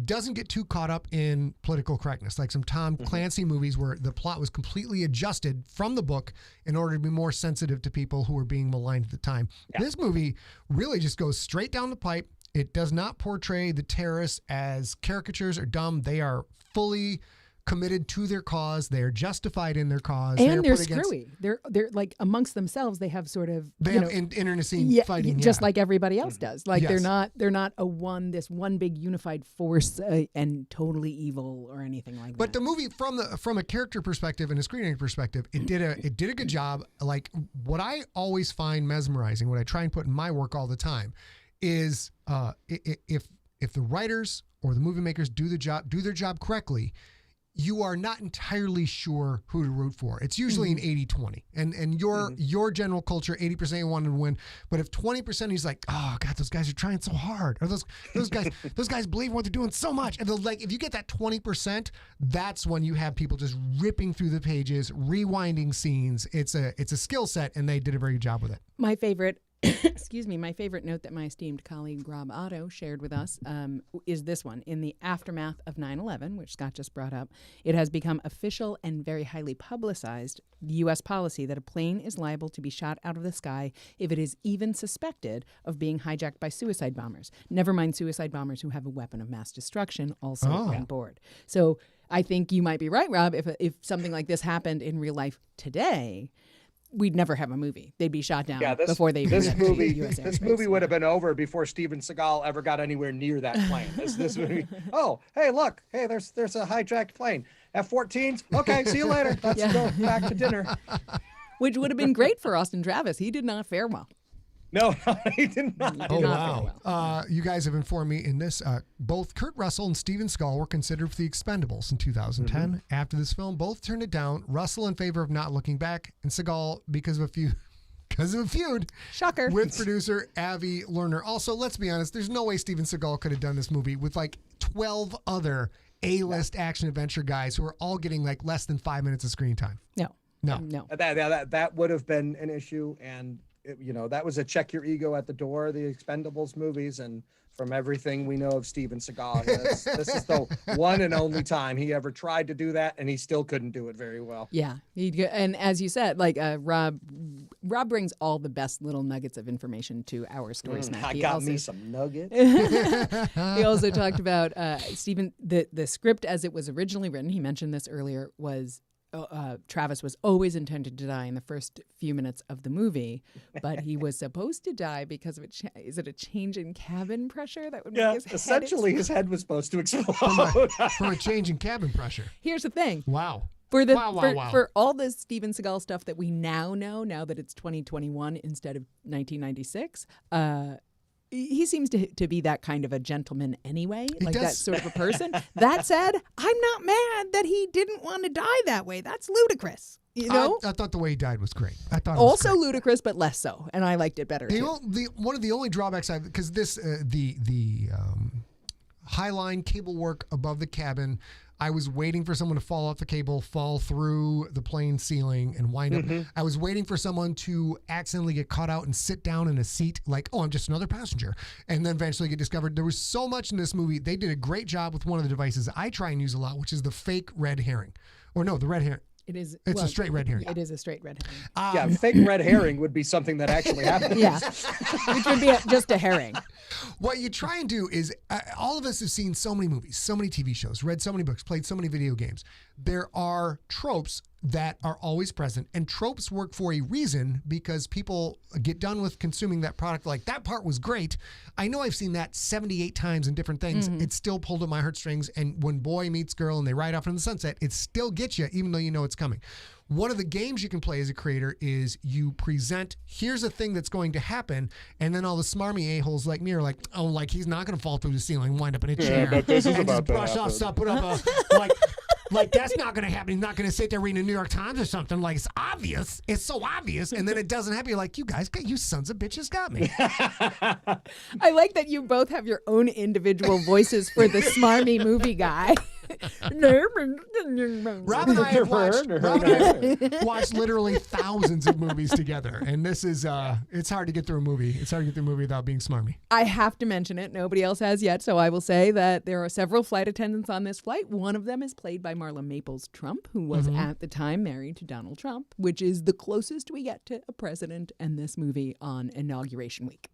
doesn't get too caught up in political correctness, like some Tom Clancy movies where the plot was completely adjusted from the book in order to be more sensitive to people who were being maligned at the time. This movie really just goes straight down the pipe. It does not portray the terrorists as caricatures or dumb. They are fully committed to their cause. They're justified in their cause. And they're screwy. They're like amongst themselves. They have sort of internecine fighting, just like everybody else does. Like they're not this one big unified force and totally evil or anything like that. But the movie, from a character perspective and a screenwriting perspective, it did a good job. Like what I always find mesmerizing, what I try and put in my work all the time, is if the writers or the movie makers do their job correctly, you are not entirely sure who to root for. It's usually an 80-20. And your general culture, 80% you want to win. But if 20% he's like, oh God, those guys are trying so hard. Or those guys believe in what they're doing so much. And if you get that 20%, that's when you have people just ripping through the pages, rewinding scenes. It's a skill set, and they did a very good job with it. My favorite my favorite note that my esteemed colleague Rob Otto shared with us is this one. In the aftermath of 9/11, which Scott just brought up, it has become official and very highly publicized U.S. policy that a plane is liable to be shot out of the sky if it is even suspected of being hijacked by suicide bombers. Never mind suicide bombers who have a weapon of mass destruction also on board. So I think you might be right, Rob. If something like this happened in real life today, we'd never have a movie. They'd be shot down before they this movie would have been over before Steven Seagal ever got anywhere near that plane. This movie. Oh, hey, look. Hey, there's a hijacked plane. F-14s. Okay, see you later. Let's go back to dinner. Which would have been great for Austin Travis. He did not fare well. No, he did not. Wow. You guys have informed me in this. Both Kurt Russell and Steven Seagal were considered for The Expendables in 2010. After this film, both turned it down. Russell in favor of Not Looking Back, and Seagal because of a feud. Shocker. With producer Avi Lerner. Also, let's be honest, there's no way Steven Seagal could have done this movie with like 12 other A-list action adventure guys who are all getting like less than 5 minutes of screen time. No. That would have been an issue, and that was a check your ego at the door, the Expendables movies, and from everything we know of Steven Seagal, this is the one and only time he ever tried to do that, and he still couldn't do it very well. Yeah, and as you said, like Rob brings all the best little nuggets of information to our StorySmack. I got me some nuggets. He also talked about Steven, the script as it was originally written. He mentioned this earlier, was Travis was always intended to die in the first few minutes of the movie, but he was supposed to die because of is it a change in cabin pressure that would make his head essentially his head was supposed to explode from a change in cabin pressure. Here's the thing. Wow. For all this Steven Seagal stuff that we now know, now that it's 2021 instead of 1996, he seems to be that kind of a gentleman anyway, that sort of a person. That said, I'm not mad that he didn't want to die that way. That's ludicrous. I thought the way he died was great. I thought also it was great. Ludicrous, but less so, and I liked it better. One of the only drawbacks because this the high line cable work above the cabin. I was waiting for someone to fall off the cable, fall through the plane ceiling, and wind up. I was waiting for someone to accidentally get caught out and sit down in a seat like, oh, I'm just another passenger, and then eventually get discovered. There was so much in this movie. They did a great job with one of the devices I try and use a lot, which is the fake red herring. Or no, the red herring. It's a straight red herring. It is a straight red herring. Fake red herring would be something that actually happens. Yeah, which would be just a herring. What you try and do is, all of us have seen so many movies, so many TV shows, read so many books, played so many video games. There are tropes that are always present, and tropes work for a reason because people get done with consuming that product like, that part was great. I know I've seen that 78 times in different things. It still pulled at my heartstrings, and when boy meets girl and they ride off into the sunset, it still gets you even though you know it's coming. One of the games you can play as a creator is you present, here's a thing that's going to happen, and then all the smarmy a-holes like me are like, oh, like he's not going to fall through the ceiling, wind up in a chair, but this is and about just brush off stuff, put up a, like that's not going to happen. He's not going to sit there reading the New York Times or something. Like, it's obvious. It's so obvious. And then it doesn't happen. You're like, you sons of bitches got me. I like that you both have your own individual voices for the smarmy movie guy. Rob and I have watched literally thousands of movies together, and this is it's hard to get through a movie. It's hard to get through a movie without being smarmy. I have to mention it. Nobody else has yet, so I will say that there are several flight attendants on this flight. One of them is played by Marla Maples Trump, who was at the time married to Donald Trump, which is the closest we get to a president and this movie on Inauguration Week.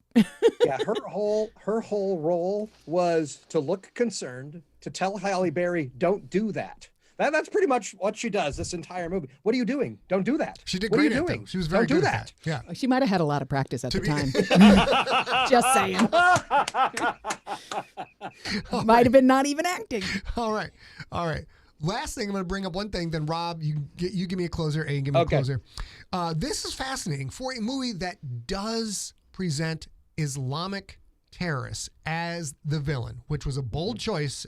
Yeah, her whole role was to look concerned, to tell Halle Berry, don't do that. That's pretty much what she does this entire movie. What are you doing? Don't do that. She did what great are you at doing? That. She was very don't good do at that. Yeah. She might have had a lot of practice at the time. Just saying. Might have been not even acting. All right. Last thing, I'm going to bring up one thing. Then Rob, you give me a closer. A, give me a closer. This is fascinating for a movie that does present Islamic terrorists as the villain, which was a bold choice,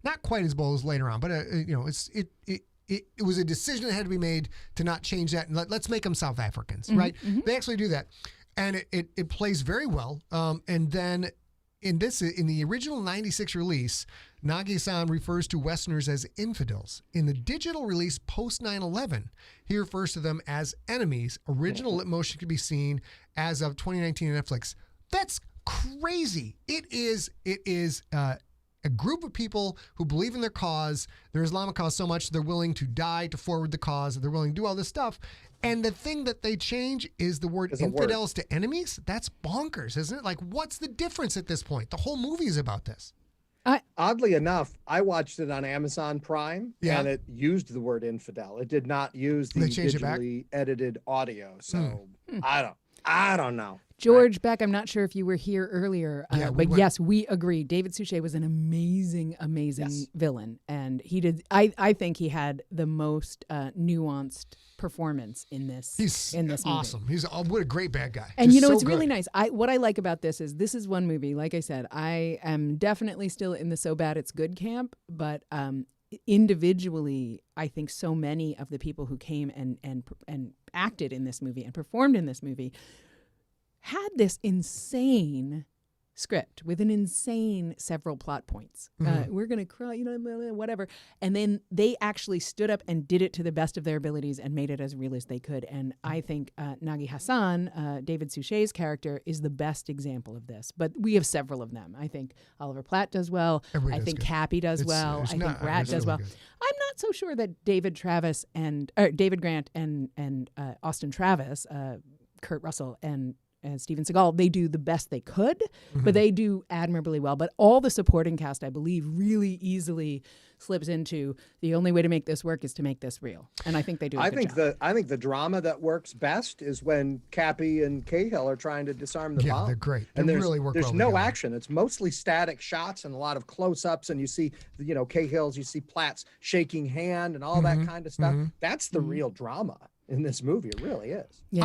not quite as bold as later on, but it was a decision that had to be made to not change that. And let's make them South Africans, right? They actually do that. And it plays very well. And then in the original 96 release, Nagi-san refers to Westerners as infidels. In the digital release post 9/11, he refers to them as enemies. Original lip motion can be seen as of 2019 on Netflix. That's crazy. It is a group of people who believe in their cause, their Islamic cause, so much they're willing to die to forward the cause. They're willing to do all this stuff. And the thing that they change is the word infidels to enemies. That's bonkers, isn't it? Like, what's the difference at this point? The whole movie is about this. Oddly enough, I watched it on Amazon Prime, and it used the word infidel. It did not use the digitally edited audio. So I don't know. George Beck, I'm not sure if you were here earlier, but yes, we agree. David Suchet was an amazing villain, and he did. I think he had the most nuanced performance in this. He's awesome. Movie. What a great bad guy. And you know, it's really nice. What I like about this is one movie. Like I said, I am definitely still in the so bad it's good camp, but individually, I think so many of the people who came and acted in this movie and performed in this movie had this insane script with an insane several plot points. We're going to cry, whatever. And then they actually stood up and did it to the best of their abilities and made it as real as they could. And I think Nagi Hassan, David Suchet's character, is the best example of this. But we have several of them. I think Oliver Platt does well. I think Cappy does well. I think Rat does well. I'm not so sure that David Grant and Austin Travis, Kurt Russell and Steven Segal, they do the best they could, but they do admirably well. But all the supporting cast, I believe, really easily slips into the only way to make this work is to make this real. And I think they do a good job. I think the drama that works best is when Cappy and Cahill are trying to disarm the bomb. Yeah, they're great. And they really work well There's no together. action. It's mostly static shots and a lot of close-ups, and you see, Cahill's, you see Platt's shaking hand and all that kind of stuff. That's the real drama in this movie. It really is. Yeah,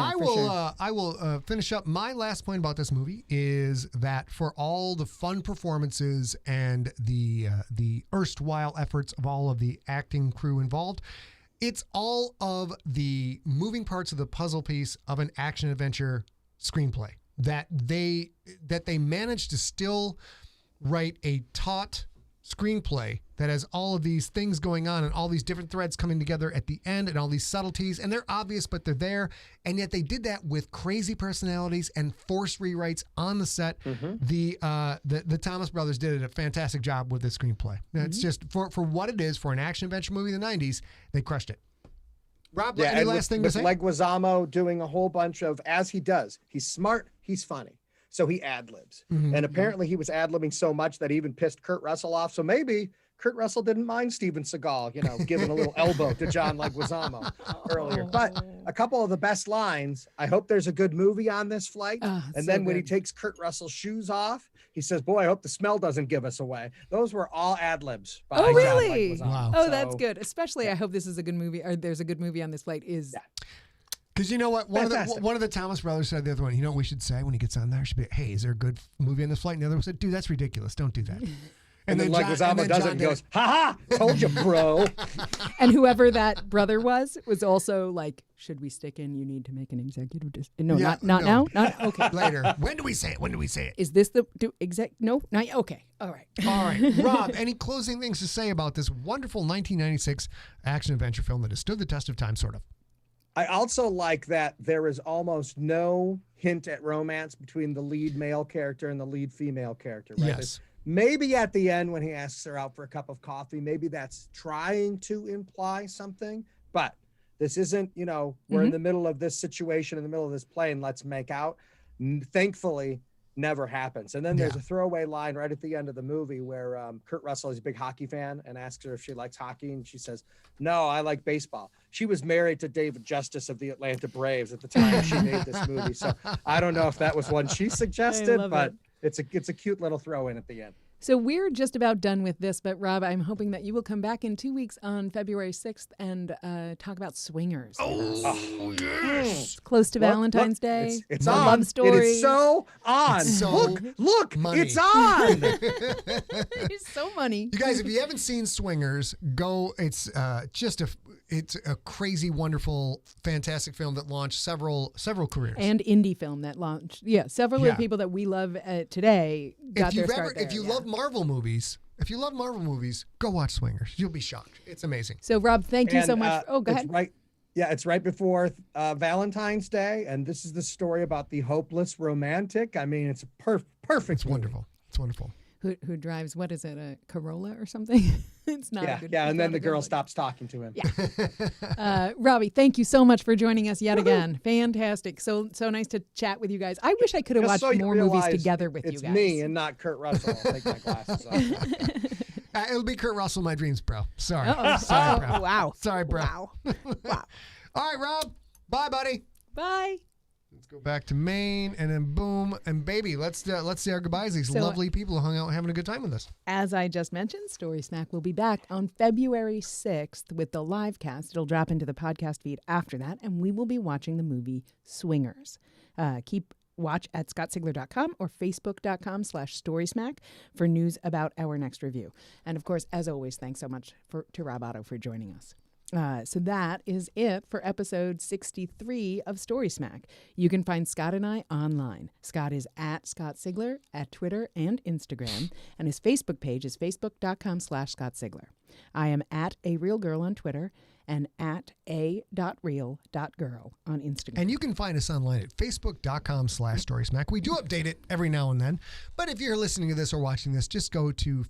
I will finish up. My last point about this movie is that for all the fun performances and the erstwhile efforts of all of the acting crew involved, it's all of the moving parts of the puzzle piece of an action adventure screenplay that they managed to still write a taut screenplay that has all of these things going on and all these different threads coming together at the end and all these subtleties, and they're obvious, but they're there. And yet they did that with crazy personalities and forced rewrites on the set. The Thomas brothers did a fantastic job with this screenplay. It's just for what it is, for an action adventure movie in the 90s, they crushed it. Rob, any last thing to say? Leguizamo doing a whole bunch of, as he does, he's smart, he's funny. So he ad-libs. And apparently he was ad-libbing so much that he even pissed Kurt Russell off. So maybe Kurt Russell didn't mind Steven Seagal, giving a little elbow to John Leguizamo earlier. But a couple of the best lines, I hope there's a good movie on this flight. And then when he takes Kurt Russell's shoes off, he says, boy, I hope the smell doesn't give us away. Those were all ad-libs. Oh, really? Wow. Oh, that's good. Especially, I hope this is a good movie, or there's a good movie on this flight Because you know what? One of the Thomas brothers said the other one, you know what we should say when he gets on there? Should be, hey, is there a good movie on this flight? And the other one said, dude, that's ridiculous. Don't do that. And then Leguizamo does it and goes, ha ha, told you, bro. And whoever that brother was also like, should we stick in, you need to make an executive decision? No, not now? Not okay. Later. When do we say it? Is this no, not yet. Okay. All right. Rob, any closing things to say about this wonderful 1996 action adventure film that has stood the test of time, sort of? I also like that there is almost no hint at romance between the lead male character and the lead female character. Right? Yes. Maybe at the end when he asks her out for a cup of coffee, maybe that's trying to imply something. But this isn't, we're in the middle of this situation, in the middle of this plane, let's make out. Thankfully, never happens. And then there's a throwaway line right at the end of the movie where Kurt Russell is a big hockey fan and asks her if she likes hockey. And she says, no, I like baseball. She was married to David Justice of the Atlanta Braves at the time she made this movie. So I don't know if that was one she suggested, but it's a cute little throw in at the end. So we're just about done with this, but Rob, I'm hoping that you will come back in 2 weeks on February 6th and talk about Swingers. Oh, yes. It's close to Valentine's Day. It's a on. love story. It is so on. It's so look, money. it's on. It's so money. You guys, if you haven't seen Swingers, go. It's it's a crazy, wonderful, fantastic film that launched several careers. And indie film that launched. Yeah, several of the people that we love today got their start there. If you love Marvel movies, go watch Swingers. You'll be shocked. It's amazing. So, Rob, thank you so much. Go it's ahead. Right. Yeah, it's right before Valentine's Day, and this is the story about the hopeless romantic. I mean, it's a perfect. It's wonderful. It's wonderful. Who drives, what is it, a Corolla or something? It's not a good. Yeah, and then the girl stops talking to him. Yeah. Robbie, thank you so much for joining us yet again. Fantastic. So nice to chat with you guys. I wish I could have watched more movies together with you guys. It's me and not Kurt Russell. I'll take my glasses off. It'll be Kurt Russell, my dreams, bro. Sorry. Uh-oh. Sorry, bro. Wow. Sorry, bro. Wow. Wow. All right, Rob. Bye, buddy. Bye. Let's go back to Maine, and then boom, and baby, let's say our goodbyes. These lovely people who hung out having a good time with us. As I just mentioned, StorySmack will be back on February 6th with the live cast. It'll drop into the podcast feed after that, and we will be watching the movie Swingers. Watch at scottsigler.com or facebook.com/StorySmack for news about our next review. And of course, as always, thanks so much to Rob Otto for joining us. So that is it for episode 63 of StorySmack. You can find Scott and I online. Scott is at Scott Sigler at Twitter and Instagram, and his Facebook page is facebook.com/ScottSigler. I am at A Real Girl on Twitter and at a.real.girl on Instagram. And you can find us online at facebook.com/StorySmack. We do update it every now and then, but if you're listening to this or watching this, just go to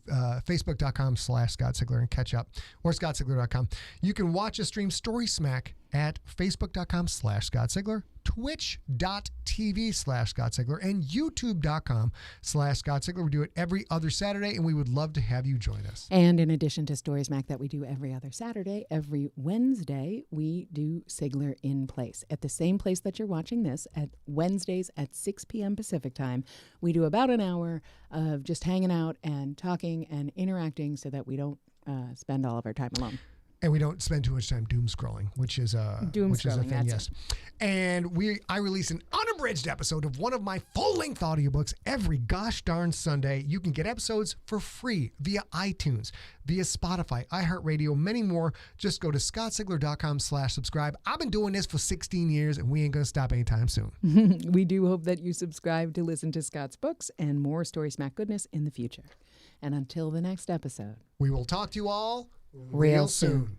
facebook.com/ScottSigler and catch up, or scottsigler.com. You can watch us stream StorySmack at facebook.com/ScottSigler, twitch.tv/ScottSigler, and youtube.com/ScottSigler. We do it every other Saturday, and we would love to have you join us. And in addition to StorySmack that we do every other Saturday, every Wednesday, we do Sigler in Place. At the same place that you're watching this, at Wednesdays at 6 p.m. Pacific time, we do about an hour of just hanging out and talking and interacting so that we don't spend all of our time alone. And we don't spend too much time doom scrolling, which is a thing, yes. And I release an unabridged episode of one of my full-length audiobooks every gosh darn Sunday. You can get episodes for free via iTunes, via Spotify, iHeartRadio, many more. Just go to scottsigler.com/subscribe. I've been doing this for 16 years, and we ain't going to stop anytime soon. We do hope that you subscribe to listen to Scott's books and more StorySmack goodness in the future. And until the next episode, we will talk to you all real soon.